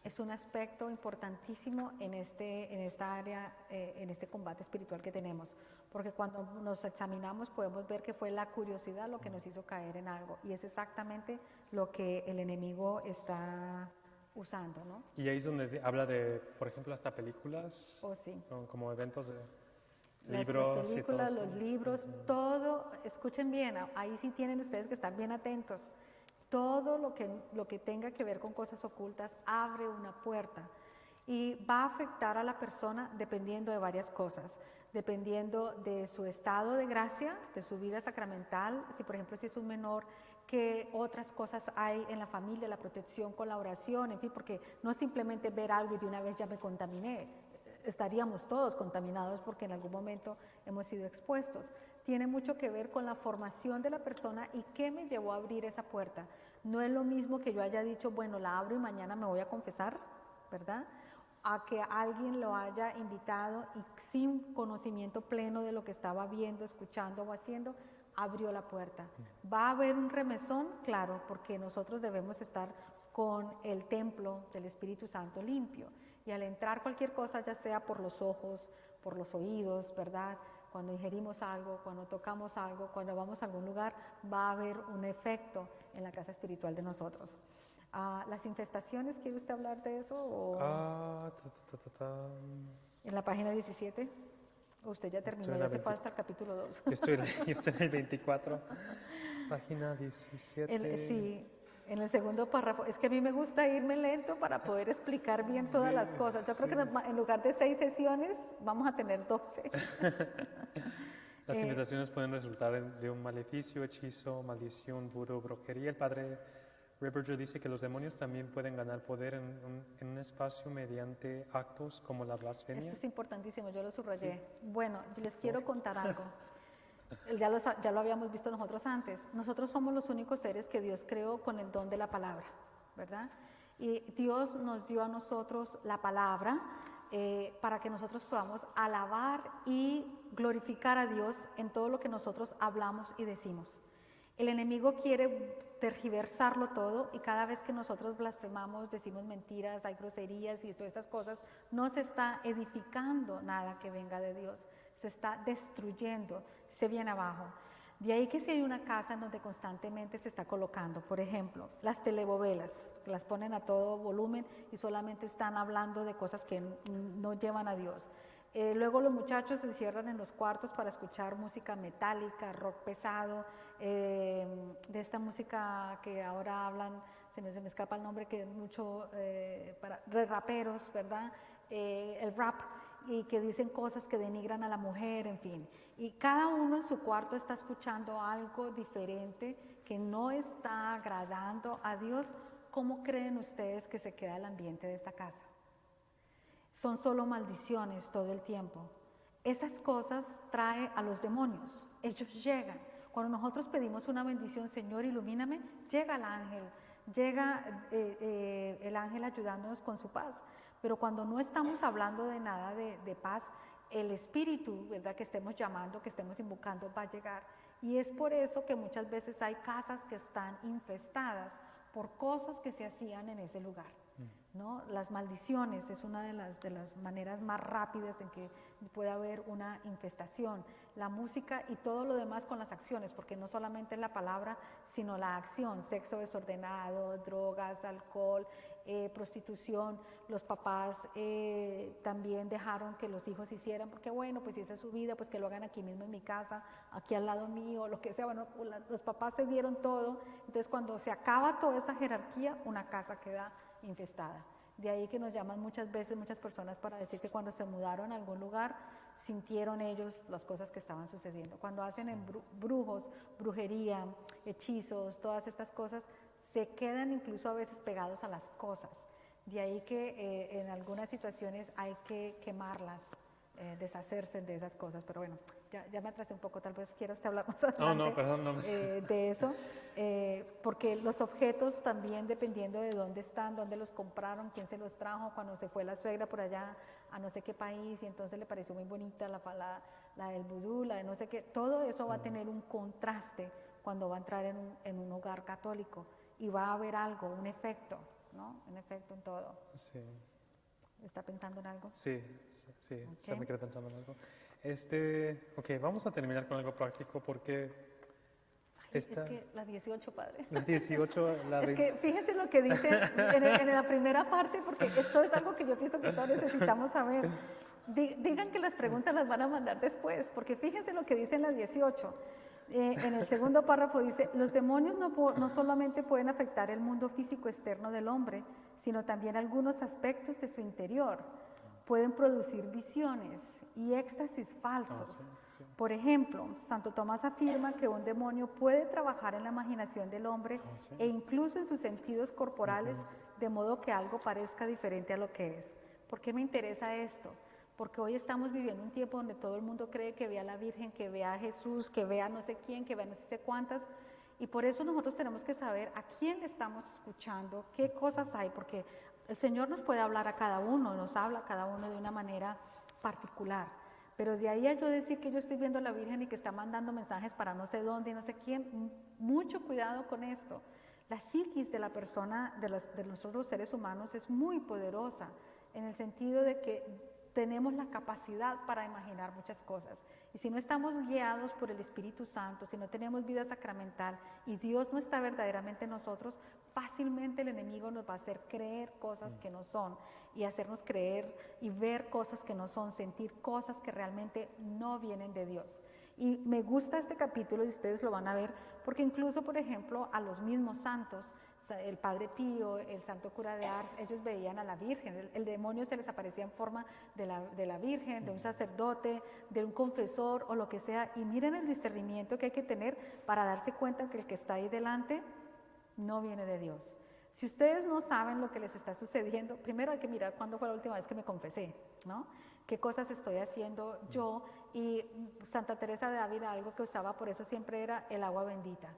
es un aspecto importantísimo en esta área, en este combate espiritual que tenemos. Porque cuando nos examinamos podemos ver que fue la curiosidad lo que nos hizo caer en algo. Y es exactamente lo que el enemigo está usando, ¿no? Y ahí es donde habla de, por ejemplo, hasta películas. Oh, sí. Como eventos de libros. Las películas, los libros, todo. Escuchen bien, ahí sí tienen ustedes que estar bien atentos. Todo lo que tenga que ver con cosas ocultas abre una puerta y va a afectar a la persona dependiendo de varias cosas, dependiendo de su estado de gracia, de su vida sacramental, si por ejemplo si es un menor, qué otras cosas hay en la familia, la protección con la oración, en fin, porque no es simplemente ver algo y de una vez ya me contaminé, estaríamos todos contaminados porque en algún momento hemos sido expuestos. Tiene mucho que ver con la formación de la persona y qué me llevó a abrir esa puerta. No es lo mismo que yo haya dicho, bueno, la abro y mañana me voy a confesar, ¿verdad? A que alguien lo haya invitado y sin conocimiento pleno de lo que estaba viendo, escuchando o haciendo, abrió la puerta. ¿Va a haber un remesón? Claro, porque nosotros debemos estar con el templo del Espíritu Santo limpio. Y al entrar cualquier cosa, ya sea por los ojos, por los oídos, ¿verdad?, cuando ingerimos algo, cuando tocamos algo, cuando vamos a algún lugar, va a haber un efecto en la casa espiritual de nosotros. ¿Las infestaciones, quiere usted hablar de eso? O ¿en la página 17? Usted ya terminó, ya se fue hasta el capítulo 2. Yo estoy en el 24, página 17. Sí. En el segundo párrafo, es que a mí me gusta irme lento para poder explicar bien todas las cosas. Yo creo que en lugar de 6 sesiones vamos a tener 12. Las invitaciones pueden resultar de un maleficio, hechizo, maldición, vudú, brujería. El padre Ripperger dice que los demonios también pueden ganar poder en un espacio mediante actos como la blasfemia. Esto es importantísimo, yo lo subrayé. Sí. Bueno, les quiero contar algo. Ya lo habíamos visto nosotros antes. Nosotros somos los únicos seres que Dios creó con el don de la palabra, ¿verdad? Y Dios nos dio a nosotros la palabra para que nosotros podamos alabar y glorificar a Dios en todo lo que nosotros hablamos y decimos. El enemigo quiere tergiversarlo todo y cada vez que nosotros blasfemamos, decimos mentiras, hay groserías y todas estas cosas, no se está edificando nada que venga de Dios. Se está destruyendo, se viene abajo. De ahí que si hay una casa en donde constantemente se está colocando, por ejemplo, las telenovelas, las ponen a todo volumen y solamente están hablando de cosas que no llevan a Dios. Luego los muchachos se encierran en los cuartos para escuchar música metálica, rock pesado, de esta música que ahora hablan, se me escapa el nombre, que es mucho para raperos, ¿verdad? El rap, y que dicen cosas que denigran a la mujer, en fin. Y cada uno en su cuarto está escuchando algo diferente que no está agradando a Dios. ¿Cómo creen ustedes que se queda el ambiente de esta casa? Son solo maldiciones todo el tiempo. Esas cosas traen a los demonios. Ellos llegan. Cuando nosotros pedimos una bendición, Señor, ilumíname, llega el ángel. Llega el ángel ayudándonos con su paz. Pero cuando no estamos hablando de nada de paz, el espíritu, ¿verdad?, que estemos llamando, que estemos invocando, va a llegar. Y es por eso que muchas veces hay casas que están infestadas por cosas que se hacían en ese lugar, ¿no? Las maldiciones es una de las maneras más rápidas en que puede haber una infestación. La música y todo lo demás con las acciones, porque no solamente es la palabra, sino la acción, sexo desordenado, drogas, alcohol, prostitución. Los papás también dejaron que los hijos hicieran, porque bueno, pues si esa es su vida, pues que lo hagan aquí mismo en mi casa, aquí al lado mío, lo que sea. Bueno, los papás se dieron todo, entonces cuando se acaba toda esa jerarquía, una casa queda infestada. De ahí que nos llaman muchas veces muchas personas para decir que cuando se mudaron a algún lugar sintieron ellos las cosas que estaban sucediendo. Cuando hacen en brujos, brujería, hechizos, todas estas cosas, se quedan incluso a veces pegados a las cosas. De ahí que en algunas situaciones hay que quemarlas, deshacerse de esas cosas. Pero bueno, ya me atrasé un poco, tal vez quiera usted hablar más adelante No, perdón, no. de eso, porque los objetos también dependiendo de dónde están, dónde los compraron, quién se los trajo, cuando se fue la suegra por allá a no sé qué país y entonces le pareció muy bonita la del vudú, la de no sé qué, todo eso va a tener un contraste cuando va a entrar en un hogar católico y va a haber algo, un efecto, ¿no? Un efecto en todo. Sí. ¿Está pensando en algo? Sí, Okay. me quedé pensando en algo. Ok, vamos a terminar con algo práctico porque Es que la 18, padre. La 18, Es que fíjese lo que dice en la primera parte, porque esto es algo que yo pienso que todos necesitamos saber. Digan que las preguntas las van a mandar después, porque fíjense lo que dice en la 18. En el segundo párrafo dice, los demonios no solamente pueden afectar el mundo físico externo del hombre, sino también algunos aspectos de su interior. Pueden producir visiones y éxtasis falsos. Sí. Por ejemplo, Santo Tomás afirma que un demonio puede trabajar en la imaginación del hombre e incluso en sus sentidos corporales, de modo que algo parezca diferente a lo que es. ¿Por qué me interesa esto? Porque hoy estamos viviendo un tiempo donde todo el mundo cree que ve a la Virgen, que ve a Jesús, que ve a no sé quién, que ve a no sé cuántas, y por eso nosotros tenemos que saber a quién le estamos escuchando, qué cosas hay, porque el Señor nos puede hablar a cada uno, nos habla a cada uno de una manera particular, pero de ahí a yo decir que yo estoy viendo a la Virgen y que está mandando mensajes para no sé dónde y no sé quién, mucho cuidado con esto. La psiquis de la persona, de nosotros los seres humanos, es muy poderosa, en el sentido de que tenemos la capacidad para imaginar muchas cosas. Y si no estamos guiados por el Espíritu Santo, si no tenemos vida sacramental y Dios no está verdaderamente en nosotros, fácilmente el enemigo nos va a hacer creer cosas que no son y hacernos creer y ver cosas que no son, sentir cosas que realmente no vienen de Dios. Y me gusta este capítulo y ustedes lo van a ver porque incluso, por ejemplo, a los mismos santos, el Padre Pío, el Santo Cura de Ars, ellos veían a la Virgen, el demonio se les aparecía en forma de la Virgen, de un sacerdote, de un confesor o lo que sea, y miren el discernimiento que hay que tener para darse cuenta que el que está ahí delante no viene de Dios. Si ustedes no saben lo que les está sucediendo, primero hay que mirar cuándo fue la última vez que me confesé, ¿no? ¿Qué cosas estoy haciendo yo? Y Santa Teresa de Ávila, algo que usaba por eso siempre era el agua bendita.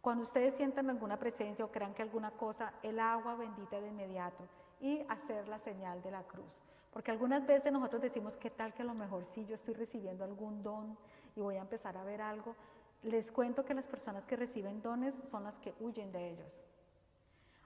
Cuando ustedes sientan alguna presencia o crean que alguna cosa, el agua bendita de inmediato y hacer la señal de la cruz. Porque algunas veces nosotros decimos, ¿qué tal que a lo mejor sí yo estoy recibiendo algún don y voy a empezar a ver algo? Les cuento que las personas que reciben dones son las que huyen de ellos.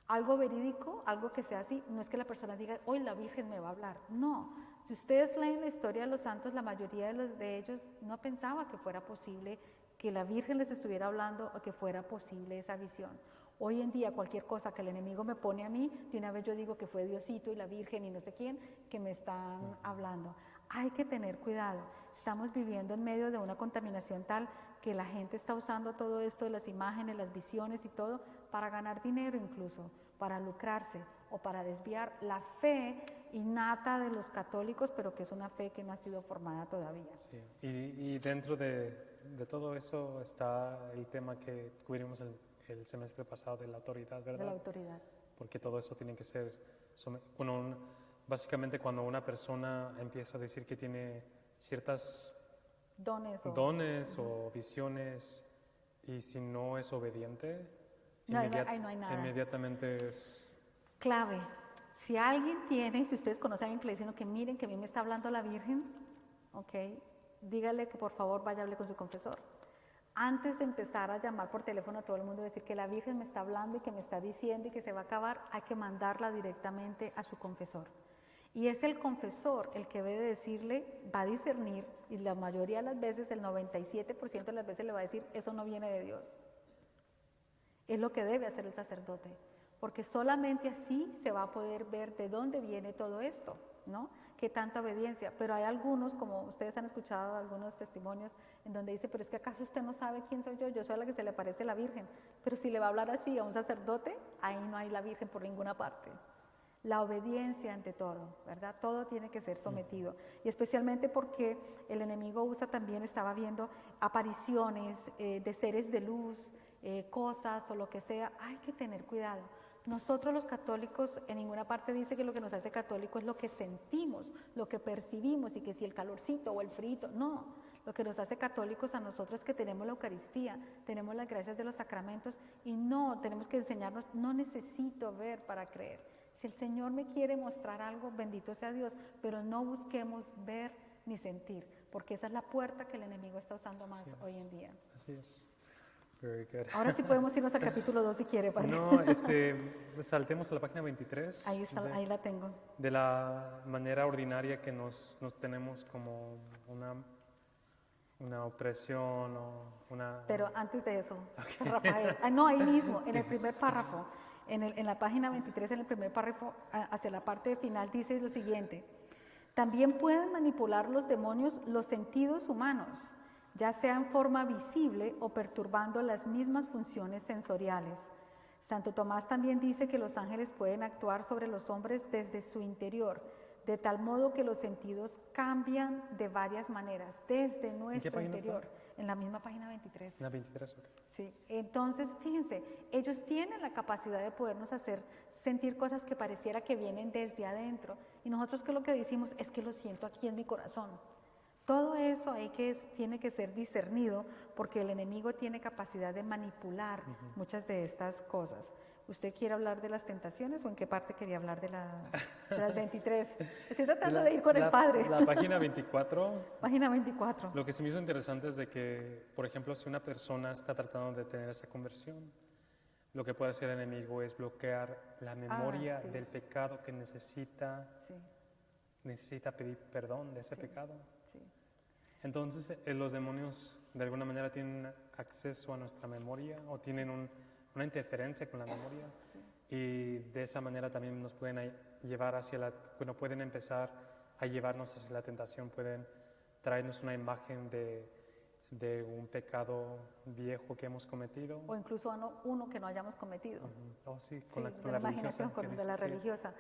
Algo verídico, algo que sea así, no es que la persona diga, hoy la Virgen me va a hablar. No, si ustedes leen la historia de los santos, la mayoría de ellos no pensaba que fuera posible que la Virgen les estuviera hablando o que fuera posible esa visión. Hoy en día cualquier cosa que el enemigo me pone a mí, de una vez yo digo que fue Diosito y la Virgen y no sé quién que me están hablando. Hay que tener cuidado. Estamos viviendo en medio de una contaminación tal que la gente está usando todo esto de las imágenes, las visiones y todo para ganar dinero incluso, para lucrarse o para desviar la fe innata de los católicos, pero que es una fe que no ha sido formada todavía. Sí. Y dentro de todo eso está el tema que cubrimos el semestre pasado de la autoridad, ¿verdad? De la autoridad. Porque todo eso tiene que ser, básicamente cuando una persona empieza a decir que tiene ciertas dones o visiones y si no es obediente, no hay nada. Inmediatamente es... Clave, si alguien tiene, si ustedes conocen a alguien que le dicen que miren que a mí me está hablando la Virgen, ¿ok? Dígale que por favor vaya a hablar con su confesor. Antes de empezar a llamar por teléfono a todo el mundo y decir que la Virgen me está hablando y que me está diciendo y que se va a acabar, hay que mandarla directamente a su confesor. Y es el confesor el que debe de decirle, va a discernir, y la mayoría de las veces, el 97% de las veces le va a decir, eso no viene de Dios. Es lo que debe hacer el sacerdote, porque solamente así se va a poder ver de dónde viene todo esto, ¿no? Qué tanta obediencia. Pero hay algunos, como ustedes han escuchado algunos testimonios, en donde dice, pero es que acaso usted no sabe quién soy yo soy la que se le parece la Virgen. Pero si le va a hablar así a un sacerdote, ahí no hay la Virgen por ninguna parte. La obediencia ante todo, ¿verdad? Todo tiene que ser sometido. Y especialmente porque el enemigo usa también, estaba viendo apariciones de seres de luz, cosas o lo que sea. Hay que tener cuidado. Nosotros los católicos, en ninguna parte dice que lo que nos hace católico es lo que sentimos, lo que percibimos y que si el calorcito o el frito, no. Lo que nos hace católicos a nosotros es que tenemos la Eucaristía, tenemos las gracias de los sacramentos y no, tenemos que enseñarnos, no necesito ver para creer. Si el Señor me quiere mostrar algo, bendito sea Dios, pero no busquemos ver ni sentir, porque esa es la puerta que el enemigo está usando más hoy en día. Así es. Very good. Ahora sí podemos irnos al capítulo 2 si quiere, padre. No, saltemos a la página 23. Ahí está, ahí la tengo. De la manera ordinaria que nos tenemos como una opresión o una... Pero antes de eso, San Rafael, no, ahí mismo, en el primer párrafo, en la página 23, en el primer párrafo, hacia la parte final, dice lo siguiente: también pueden manipular los demonios los sentidos humanos, ya sea en forma visible o perturbando las mismas funciones sensoriales. Santo Tomás también dice que los ángeles pueden actuar sobre los hombres desde su interior, de tal modo que los sentidos cambian de varias maneras, desde nuestro interior. En la misma página 23. En la 23, ok. Sí, entonces fíjense, ellos tienen la capacidad de podernos hacer sentir cosas que pareciera que vienen desde adentro. Y nosotros que lo que decimos es que lo siento aquí en mi corazón. Todo eso tiene que ser discernido porque el enemigo tiene capacidad de manipular muchas de estas cosas. ¿Usted quiere hablar de las tentaciones o en qué parte quería hablar de las 23? Estoy tratando de ir con el padre. La página 24. Página 24. Lo que se me hizo interesante es de que, por ejemplo, si una persona está tratando de tener esa conversión, lo que puede hacer el enemigo es bloquear la memoria del pecado que necesita pedir perdón de ese pecado. Sí. Entonces, los demonios de alguna manera tienen acceso a nuestra memoria o tienen una interferencia con la memoria y de esa manera también nos pueden llevar pueden empezar a llevarnos hacia la tentación, pueden traernos una imagen de un pecado viejo que hemos cometido. O incluso uno que no hayamos cometido. Oh, sí, con la imaginación, religiosa, de la religiosa.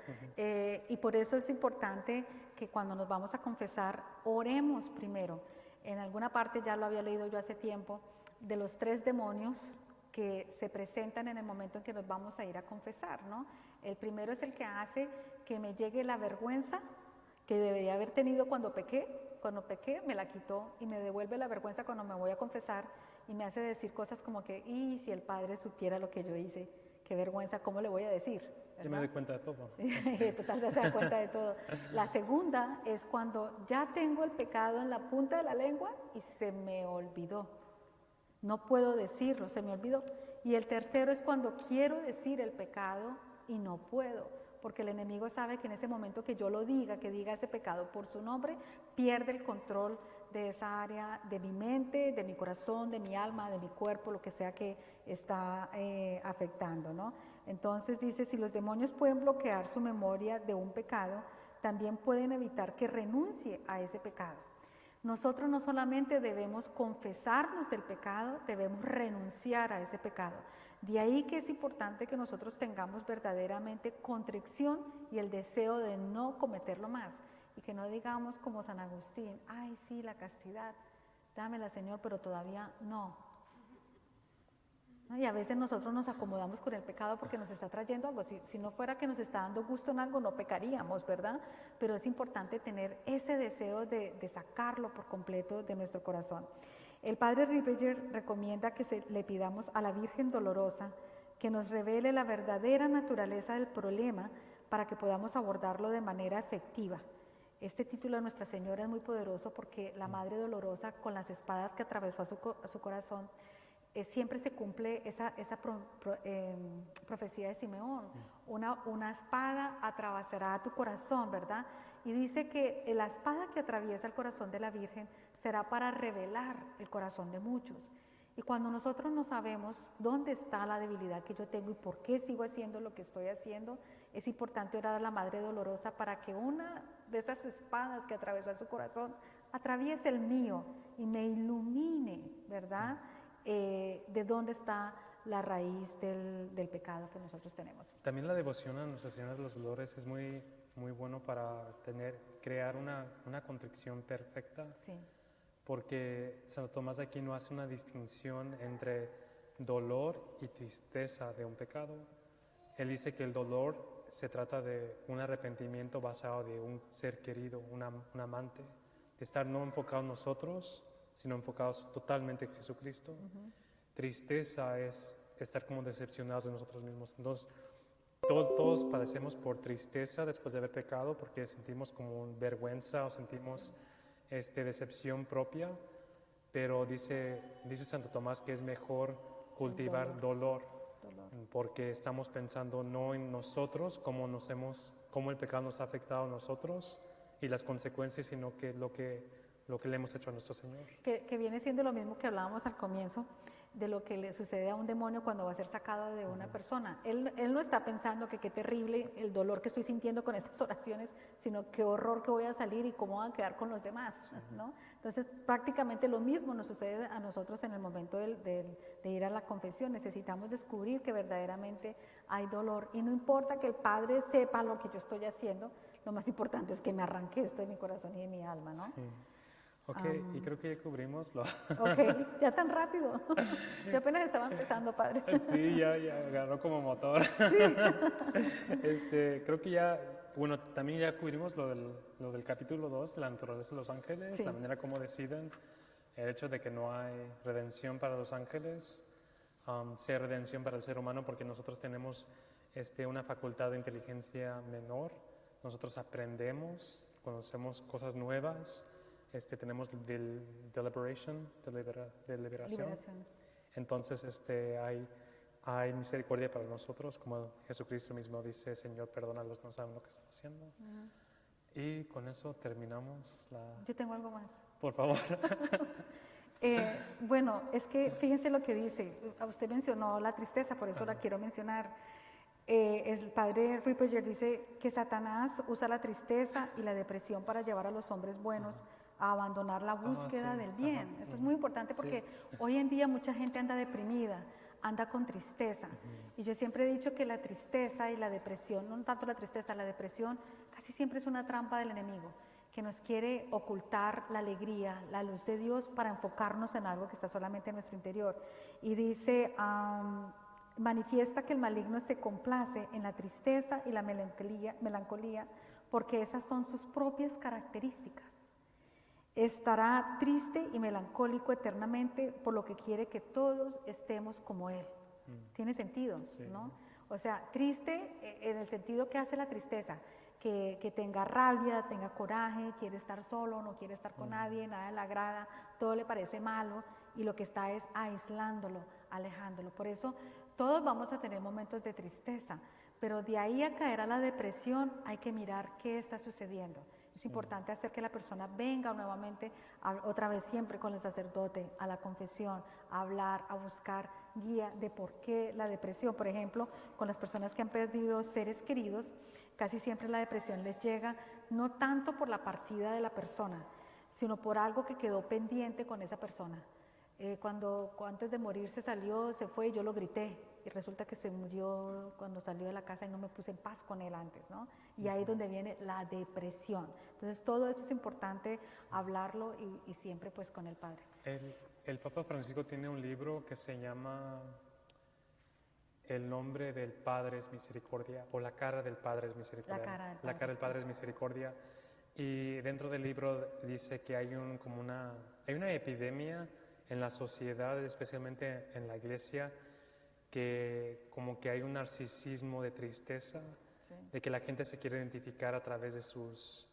Y por eso es importante que cuando nos vamos a confesar, oremos primero. En alguna parte, ya lo había leído yo hace tiempo, de los 3 demonios que se presentan en el momento en que nos vamos a ir a confesar, ¿no? El primero es el que hace que me llegue la vergüenza que debería haber tenido cuando pequé. Cuando pequé me la quitó y me devuelve la vergüenza cuando me voy a confesar y me hace decir cosas como que, y si el Padre supiera lo que yo hice, qué vergüenza, ¿cómo le voy a decir? ¿verdad? Yo me doy cuenta de todo. Total, se da cuenta de todo. La segunda es cuando ya tengo el pecado en la punta de la lengua y se me olvidó. No puedo decirlo, se me olvidó. Y el tercero es cuando quiero decir el pecado y no puedo, porque el enemigo sabe que en ese momento que yo lo diga, que diga ese pecado por su nombre, pierde el control de esa área de mi mente, de mi corazón, de mi alma, de mi cuerpo, lo que sea que está afectando, ¿no? Entonces dice, si los demonios pueden bloquear su memoria de un pecado, también pueden evitar que renuncie a ese pecado. Nosotros no solamente debemos confesarnos del pecado, debemos renunciar a ese pecado. De ahí que es importante que nosotros tengamos verdaderamente contrición y el deseo de no cometerlo más. Y que no digamos como San Agustín, ay sí, la castidad, dámela Señor, pero todavía no. Y a veces nosotros nos acomodamos con el pecado porque nos está trayendo algo. Si no fuera que nos está dando gusto en algo, no pecaríamos, ¿verdad? Pero es importante tener ese deseo de sacarlo por completo de nuestro corazón. El padre Ripperger recomienda que le pidamos a la Virgen Dolorosa que nos revele la verdadera naturaleza del problema para que podamos abordarlo de manera efectiva. Este título de Nuestra Señora es muy poderoso porque la Madre Dolorosa, con las espadas que atravesó a su corazón, siempre se cumple esa profecía de Simeón. Una espada atravesará tu corazón, ¿verdad? Y dice que la espada que atraviesa el corazón de la Virgen será para revelar el corazón de muchos. Y cuando nosotros no sabemos dónde está la debilidad que yo tengo y por qué sigo haciendo lo que estoy haciendo, es importante orar a la Madre Dolorosa para que una de esas espadas que atravesó su corazón atraviese el mío y me ilumine, ¿verdad? De dónde está la raíz del pecado que nosotros tenemos. También la devoción a Nuestra Señora de los Dolores es muy, muy bueno para crear una contrición perfecta. Sí. Porque Santo Tomás de Aquino hace una distinción entre dolor y tristeza de un pecado. Él dice que el dolor se trata de un arrepentimiento basado de un ser querido, un amante, de estar no enfocados en nosotros, sino enfocados totalmente en Jesucristo. Tristeza es estar como decepcionados de nosotros mismos. Entonces, todos padecemos por tristeza después de haber pecado, porque sentimos como vergüenza o sentimos decepción propia, pero dice Santo Tomás que es mejor cultivar dolor, porque estamos pensando no en nosotros, cómo el pecado nos ha afectado a nosotros y las consecuencias, sino que lo que le hemos hecho a nuestro Señor. Que viene siendo lo mismo que hablábamos al comienzo, de lo que le sucede a un demonio cuando va a ser sacado de una persona. Él no está pensando que qué terrible el dolor que estoy sintiendo con estas oraciones, sino qué horror que voy a salir y cómo voy a quedar con los demás, ¿no? Entonces, prácticamente lo mismo nos sucede a nosotros en el momento de ir a la confesión. Necesitamos descubrir que verdaderamente hay dolor y no importa que el Padre sepa lo que yo estoy haciendo, lo más importante es que me arranque esto de mi corazón y de mi alma, ¿no? Sí. Ok, y creo que ya cubrimos lo... Ok, ya tan rápido. Yo apenas estaba empezando, Padre. Sí, ya agarró como motor. Sí. Creo que también ya cubrimos lo del capítulo 2, la naturaleza de los ángeles, Sí. la manera como deciden, el hecho de que no hay redención para los ángeles, sí hay redención para el ser humano porque nosotros tenemos una facultad de inteligencia menor, nosotros aprendemos, conocemos cosas nuevas, tenemos deliberación. Entonces hay misericordia para nosotros, como Jesucristo mismo dice, Señor, perdónalos, no saben lo que están haciendo. Y con eso terminamos Yo tengo algo más. Por favor. Bueno, es que fíjense lo que dice. Usted mencionó la tristeza, por eso la quiero mencionar. El padre Ripperger dice que Satanás usa la tristeza y la depresión para llevar a los hombres buenos a abandonar la búsqueda del bien. Esto es muy importante porque hoy en día mucha gente anda deprimida, anda con tristeza. Y yo siempre he dicho que la tristeza y la depresión, no tanto la tristeza, la depresión casi siempre es una trampa del enemigo, que nos quiere ocultar la alegría, la luz de Dios para enfocarnos en algo que está solamente en nuestro interior. Y dice, manifiesta que el maligno se complace en la tristeza y la melancolía porque esas son sus propias características. Estará triste y melancólico eternamente por lo que quiere que todos estemos como Él. Tiene sentido, Sí. ¿no? O sea, triste en el sentido que hace la tristeza, que tenga rabia, tenga coraje, quiere estar solo, no quiere estar con nadie, nada le agrada, todo le parece malo y lo que está es aislándolo, alejándolo. Por eso todos vamos a tener momentos de tristeza, pero de ahí a caer a la depresión hay que mirar qué está sucediendo. Es importante hacer que la persona venga nuevamente, otra vez siempre con el sacerdote, a la confesión, a hablar, a buscar guía de por qué la depresión. Por ejemplo, con las personas que han perdido seres queridos, casi siempre la depresión les llega no tanto por la partida de la persona, sino por algo que quedó pendiente con esa persona. Cuando antes de morir se fue y yo lo grité y resulta que se murió cuando salió de la casa y no me puse en paz con él antes, ¿no? Y ahí es donde viene la depresión. Entonces todo eso es importante hablarlo y siempre pues con el Padre. El Papa Francisco tiene un libro que se llama El nombre del Padre es misericordia, o La cara del Padre es misericordia. La cara del Padre es misericordia. Y dentro del libro dice que hay una epidemia en la sociedad, especialmente en la iglesia, que como que hay un narcisismo de tristeza, de que la gente se quiere identificar a través de sus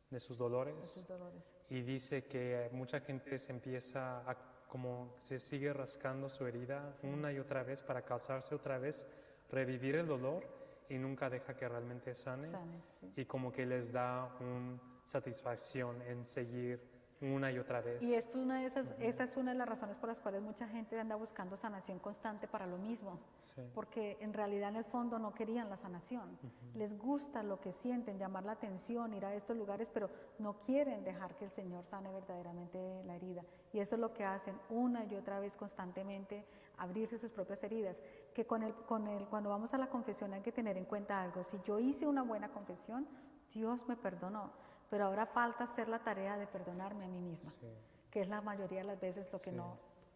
de sus de dolores. sus dolores. Y dice que mucha gente se empieza a, como se sigue rascando su herida una y otra vez para causarse otra vez, revivir el dolor y nunca deja que realmente sane. Sane, sí. Y como que les da una satisfacción en seguir una y otra vez. Y es una de esas, esa es una de las razones por las cuales mucha gente anda buscando sanación constante para lo mismo, Sí. porque en realidad en el fondo no querían la sanación. Les gusta lo que sienten, llamar la atención, ir a estos lugares, pero no quieren dejar que el Señor sane verdaderamente la herida. Y eso es lo que hacen una y otra vez constantemente, abrirse sus propias heridas. Que cuando vamos a la confesión hay que tener en cuenta algo. Si yo hice una buena confesión, Dios me perdonó. Pero ahora falta hacer la tarea de perdonarme a mí misma, Sí. que es la mayoría de las veces lo que Sí.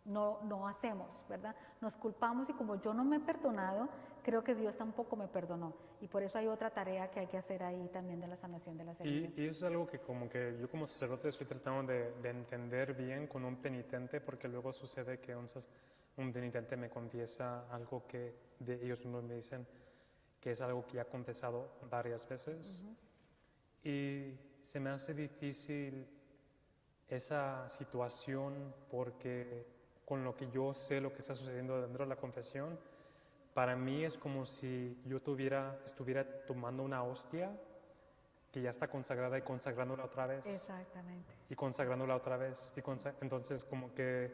no hacemos, ¿verdad? Nos culpamos y como yo no me he perdonado, creo que Dios tampoco me perdonó. Y por eso hay otra tarea que hay que hacer ahí también de la sanación de las heridas. Y eso es algo que como que yo como sacerdote estoy tratando de entender bien con un penitente, porque luego sucede que un penitente me confiesa algo que ellos mismos me dicen que es algo que ya ha confesado varias veces. Y se me hace difícil esa situación porque con lo que yo sé lo que está sucediendo dentro de la confesión, para mí es como si yo estuviera tomando una hostia que ya está consagrada y consagrándola otra vez. Exactamente. Y consagrándola otra vez. Entonces como que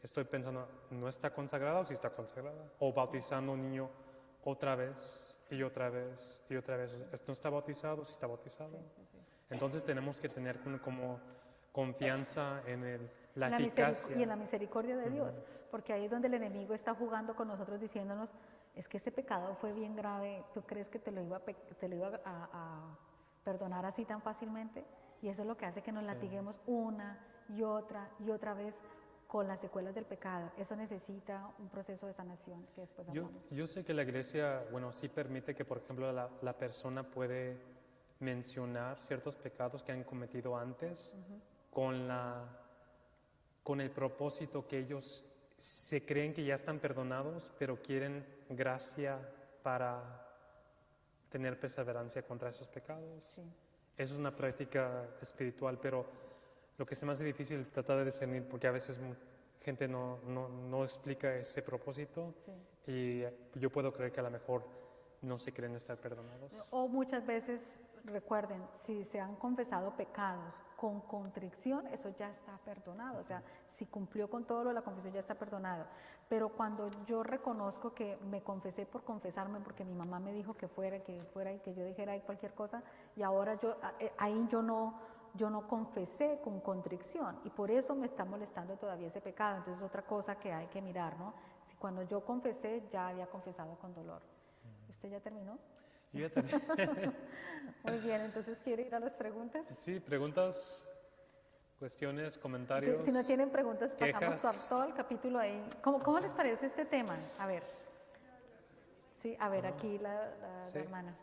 estoy pensando, ¿no está consagrada o sí está consagrada? O bautizando a un niño otra vez y otra vez y otra vez. ¿No está bautizado o sí está bautizado? Sí. Entonces tenemos que tener como confianza en la Y eficacia. y en la misericordia de Dios, porque ahí es donde el enemigo está jugando con nosotros diciéndonos, es que este pecado fue bien grave, ¿tú crees que te lo iba a perdonar así tan fácilmente? Y eso es lo que hace que nos Sí. latiguemos una y otra vez con las secuelas del pecado. Eso necesita un proceso de sanación que después hablamos. Yo sé que la iglesia, bueno, sí permite que, por ejemplo, la persona puede mencionar ciertos pecados que han cometido antes con el propósito que ellos se creen que ya están perdonados, pero quieren gracia para tener perseverancia contra esos pecados. Sí. Eso es una práctica espiritual, pero lo que se me hace difícil es tratar de discernir, porque a veces gente no explica ese propósito Sí. y yo puedo creer que a lo mejor no se creen estar perdonados. O muchas veces, recuerden, si se han confesado pecados con contrición, eso ya está perdonado. O sea, si cumplió con todo lo de la confesión, ya está perdonado. Pero cuando yo reconozco que me confesé por confesarme, porque mi mamá me dijo que fuera y que yo dijera ahí cualquier cosa, y ahora ahí yo no confesé con contrición, y por eso me está molestando todavía ese pecado. Entonces es otra cosa que hay que mirar, ¿no? Si cuando yo confesé, ya había confesado con dolor. ¿Usted ya terminó? Yo ya terminé. Muy bien, entonces ¿quiere ir a las preguntas? Sí, preguntas, cuestiones, comentarios. Si no tienen preguntas, pasamos quejas. todo el capítulo ahí. ¿Cómo les parece este tema? A ver. Sí, a ver, aquí la Sí. hermana.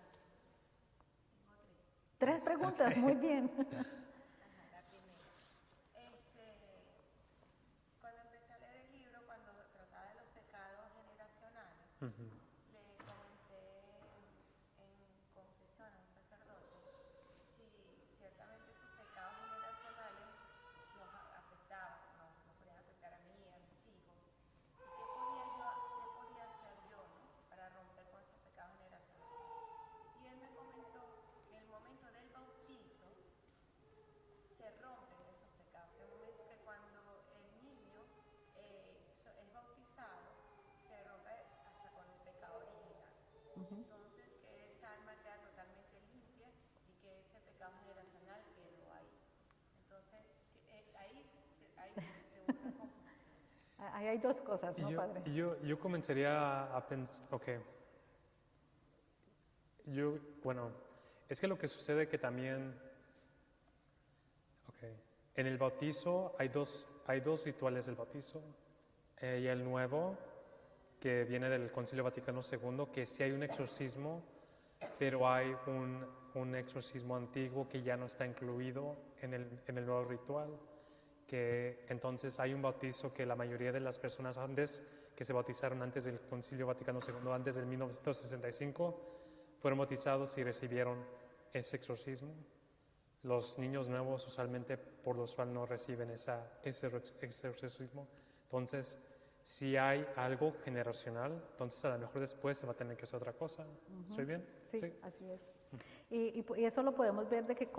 3 preguntas, muy bien. La primera. Cuando empecé a leer el libro, cuando trataba de los pecados generacionales, le comenté en confesión a un sacerdote si ciertamente sus pecados generacionales nos afectaban, nos podían afectar a mí, a mis hijos, y qué podía hacer yo, ¿no?, para romper con esos pecados generacionales. Y él me comentó que en el momento del bautizo se rompen esos pecados. En el momento que cuando el niño es bautizado, se rompe hasta con el pecado original. Entonces, que esa alma queda totalmente limpia y que ese pecado generacional quedó ahí. Entonces, ahí tengo una confusión. Ahí hay 2 cosas, ¿no, padre? Yo comenzaría a pensar, bueno, es que lo que sucede que también, en el bautizo hay dos rituales del bautizo. Y el nuevo, que viene del Concilio Vaticano II, que sí hay un exorcismo, pero hay un exorcismo antiguo que ya no está incluido en el nuevo ritual. Que entonces hay un bautizo que la mayoría de las personas que se bautizaron antes del Concilio Vaticano II, antes del 1965, fueron bautizados y recibieron ese exorcismo. los niños nuevos usualmente por lo usual no reciben ese exorcismo. Entonces, si hay algo generacional, entonces a lo mejor después se va a tener que hacer otra cosa. ¿Estoy bien? Sí, así es. Y eso lo podemos ver de que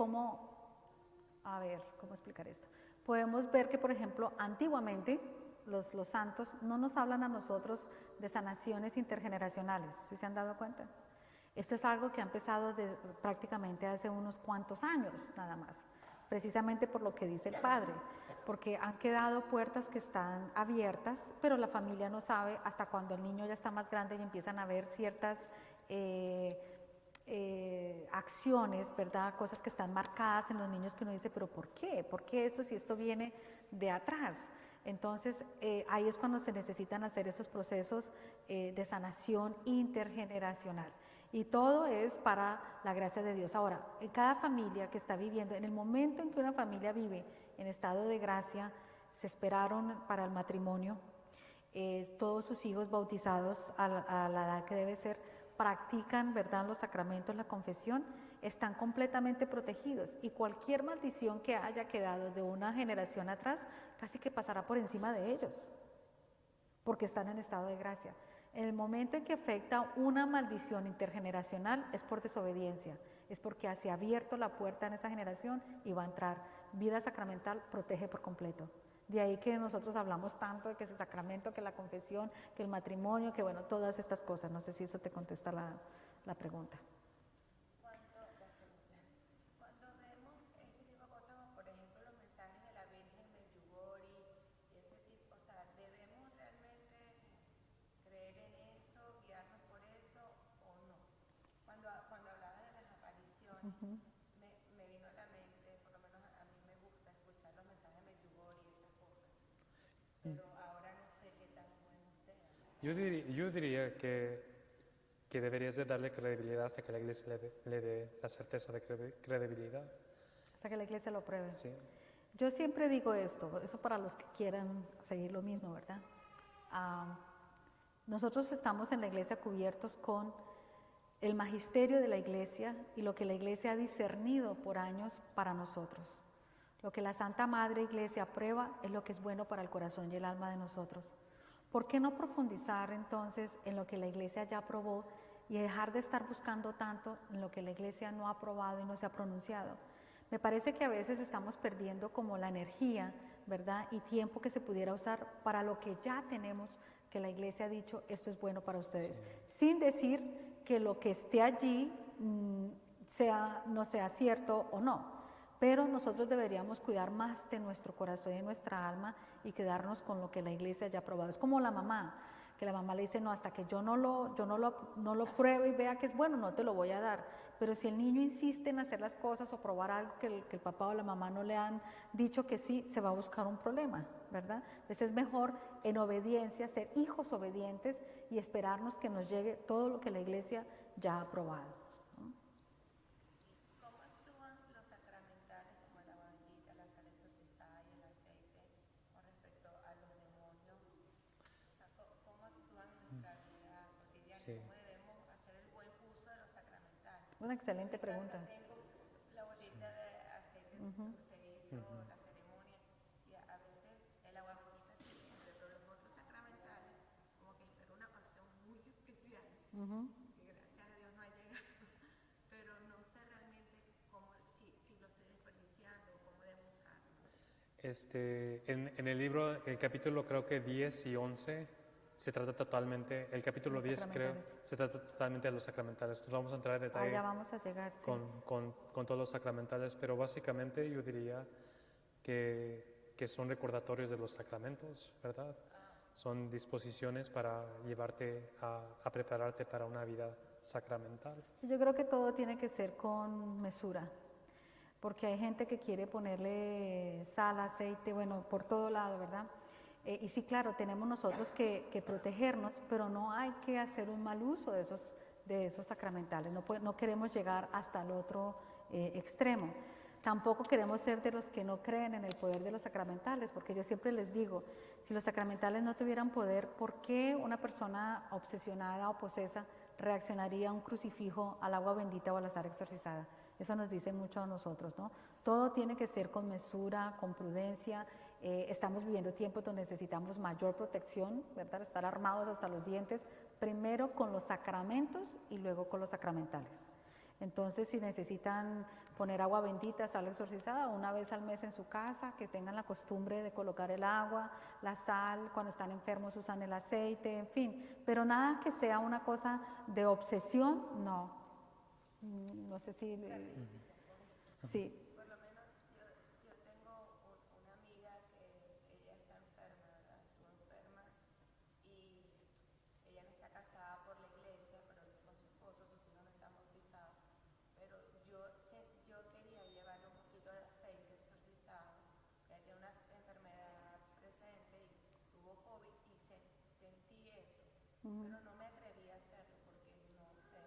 a ver, ¿cómo explicar esto? Podemos ver que, por ejemplo, antiguamente los santos no nos hablan a nosotros de sanaciones intergeneracionales, ¿sí se han dado cuenta? Esto es algo que ha empezado prácticamente hace unos cuantos años, nada más, precisamente por lo que dice el Padre, porque han quedado puertas que están abiertas, pero la familia no sabe hasta cuando el niño ya está más grande y empiezan a ver ciertas acciones, ¿verdad? Cosas que están marcadas en los niños que uno dice, pero ¿por qué? ¿Por qué esto si esto viene de atrás? Entonces, ahí es cuando se necesitan hacer esos procesos de sanación intergeneracional. Y todo es para la gracia de Dios. Ahora, en cada familia que está viviendo, en el momento en que una familia vive en estado de gracia, se esperaron para el matrimonio, todos sus hijos bautizados a la edad que debe ser, practican, ¿verdad?, los sacramentos, la confesión, están completamente protegidos y cualquier maldición que haya quedado de una generación atrás, casi que pasará por encima de ellos, porque están en estado de gracia. En el momento en que afecta una maldición intergeneracional es por desobediencia, es porque se ha abierto la puerta en esa generación y va a entrar. Vida sacramental protege por completo. De ahí que nosotros hablamos tanto de que ese sacramento, que la confesión, que el matrimonio, que bueno, todas estas cosas. No sé si eso te contesta la pregunta. Cuando vemos este tipo de cosas, como por ejemplo los mensajes de la Virgen Medjugorje y ese tipo, o sea, ¿debemos realmente creer en eso, guiarnos por eso o no? Cuando hablabas de las apariciones, me vino a la mente, por lo menos a mí me gusta escuchar los mensajes de Medjugorje y esas cosas, pero ahora no sé qué tan bueno sea. Yo diría que deberías de darle credibilidad hasta que la iglesia le dé la certeza de credibilidad. Hasta que la iglesia lo pruebe. Sí. Yo siempre digo esto, eso para los que quieran seguir lo mismo, ¿verdad? Nosotros estamos en la iglesia cubiertos con el magisterio de la iglesia y lo que la iglesia ha discernido por años para nosotros. Lo que la Santa Madre Iglesia aprueba es lo que es bueno para el corazón y el alma de nosotros. ¿Por qué no profundizar entonces en lo que la iglesia ya aprobó y dejar de estar buscando tanto en lo que la iglesia no ha aprobado y no se ha pronunciado? Me parece que a veces estamos perdiendo como la energía, ¿verdad? Y tiempo que se pudiera usar para lo que ya tenemos, que la iglesia ha dicho, esto es bueno para ustedes. Sí. Sin decir que lo que esté allí no sea cierto o no. Pero nosotros deberíamos cuidar más de nuestro corazón y de nuestra alma y quedarnos con lo que la iglesia ya ha probado. Es como la mamá, que la mamá le dice, no, hasta que yo no lo pruebe y vea que es bueno, no te lo voy a dar. Pero si el niño insiste en hacer las cosas o probar algo que el papá o la mamá no le han dicho que sí, se va a buscar un problema, ¿verdad? Entonces es mejor en obediencia ser hijos obedientes y esperarnos que nos llegue todo lo que la iglesia ya ha aprobado. ¿Cómo actúan los sacramentales como la bandita, la sal exorcizada y el aceite con respecto a los demonios? O sea, ¿cómo actúan en nuestra vida cotidiana? Sí. ¿Cómo debemos hacer el buen uso de los sacramentales? Una excelente pregunta. Tengo la botita de aceite que usted hizo, la ceremonia, y a veces el agua bendita sí siempre, pero los otros sacramentales, como que espero una ocasión muy especial, que gracias a Dios no ha llegado, pero no sé realmente si lo estoy desperdiciando o cómo debo usarlo. En el libro, el capítulo creo que 10 y 11, se trata totalmente, el capítulo 10 creo, se trata totalmente de los sacramentales. Entonces vamos a entrar en detalle ya vamos a llegar, sí. con todos los sacramentales, pero básicamente yo diría que son recordatorios de los sacramentos, ¿verdad? Son disposiciones para llevarte a prepararte para una vida sacramental. Yo creo que todo tiene que ser con mesura, porque hay gente que quiere ponerle sal, aceite, bueno, por todo lado, ¿verdad? Y sí, claro, tenemos nosotros que protegernos, pero no hay que hacer un mal uso de esos sacramentales. No queremos llegar hasta el otro extremo. Tampoco queremos ser de los que no creen en el poder de los sacramentales, porque yo siempre les digo, si los sacramentales no tuvieran poder, ¿por qué una persona obsesionada o posesa reaccionaría a un crucifijo, al agua bendita o a la sal exorcizada? Eso nos dice mucho a nosotros, ¿no? Todo tiene que ser con mesura, con prudencia. Estamos viviendo tiempos donde necesitamos mayor protección, ¿verdad? Estar armados hasta los dientes, primero con los sacramentos y luego con los sacramentales. Entonces, si necesitan poner agua bendita, sal exorcizada, una vez al mes en su casa, que tengan la costumbre de colocar el agua, la sal, cuando están enfermos usan el aceite, en fin. Pero nada que sea una cosa de obsesión, no. No sé si... Sí. Por lo menos yo tengo una amiga que ella está enferma, ¿verdad? Estuvo enferma y ella no está casada por la iglesia, pero con su esposo, sus hijos no están bautizados. Pero yo quería llevarle un poquito de aceite exorcizado. Ella tiene una enfermedad presente y tuvo COVID y sentí eso, pero no me atreví a hacerlo porque no sé.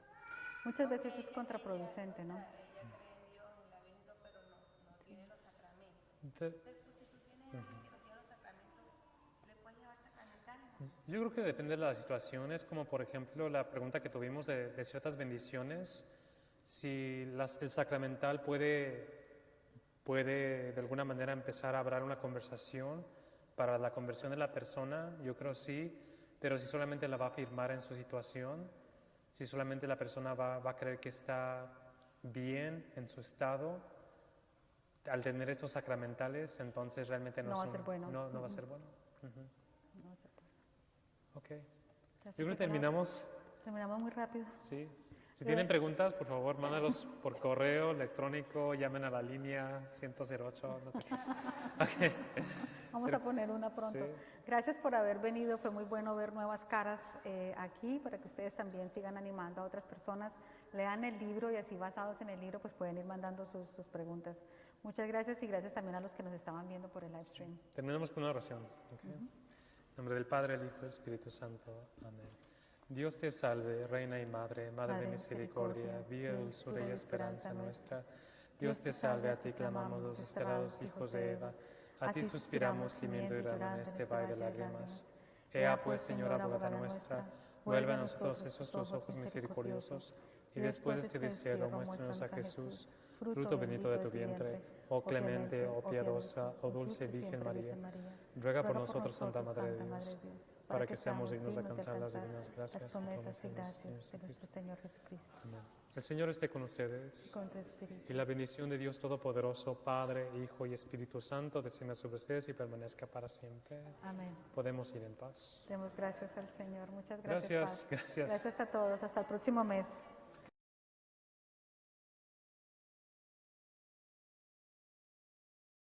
Muchas veces es contraproducente, ¿no? Ella cree en Dios, en la Virgen, pero no tiene los sacramentos. Te- Entonces, pues, si tú tienes a alguien que no tiene los sacramentos, ¿le puedes llevar sacramentales? Yo creo que depende de las situaciones, como por ejemplo la pregunta que tuvimos de ciertas bendiciones, si el sacramental puede de alguna manera empezar a hablar una conversación para la conversión de la persona, yo creo sí, pero si solamente la va a afirmar en su situación, si solamente la persona va a creer que está bien en su estado, al tener estos sacramentales, entonces realmente No va a ser bueno. no va a ser bueno. Ujú. No sé. Ok. Ya se Yo creo que acabó. terminamos. Terminamos muy rápido. Sí. Si tienen preguntas, por favor, mándalos por correo electrónico, llamen a la línea 108. No te preocupes. Ok. Vamos a poner una pronto. Sí. Gracias por haber venido. Fue muy bueno ver nuevas caras aquí para que ustedes también sigan animando a otras personas. Lean el libro y así basados en el libro pues pueden ir mandando sus preguntas. Muchas gracias y gracias también a los que nos estaban viendo por el live stream. Terminamos con una oración. Ok. En nombre del Padre, el Hijo y el Espíritu Santo. Amén. Dios te salve, Reina y Madre, Madre de misericordia, vida, dulzura y esperanza nuestra. Dios te salve, a ti clamamos los desterrados hijos de Eva. A ti suspiramos, gimiendo y llorando en este valle de lágrimas. Ea pues, Señora, abogada nuestra, vuelve a nosotros esos tus ojos misericordiosos, y después de este destierro, muéstranos a Jesús, fruto bendito de tu vientre. Oh clemente, oh piadosa, oh dulce Virgen María, ruega por nosotros, Santa Madre de Dios, para que seamos dignos de alcanzar las divinas gracias las promesas y gracias de nuestro Señor Jesucristo. Amén. El Señor esté con ustedes. Con tu espíritu. Y la bendición de Dios Todopoderoso, Padre, Hijo y Espíritu Santo, descienda sobre ustedes y permanezca para siempre. Amén. Podemos ir en paz. Demos gracias al Señor. Muchas gracias, Gracias, Padre. gracias. Gracias a todos. Hasta el próximo mes.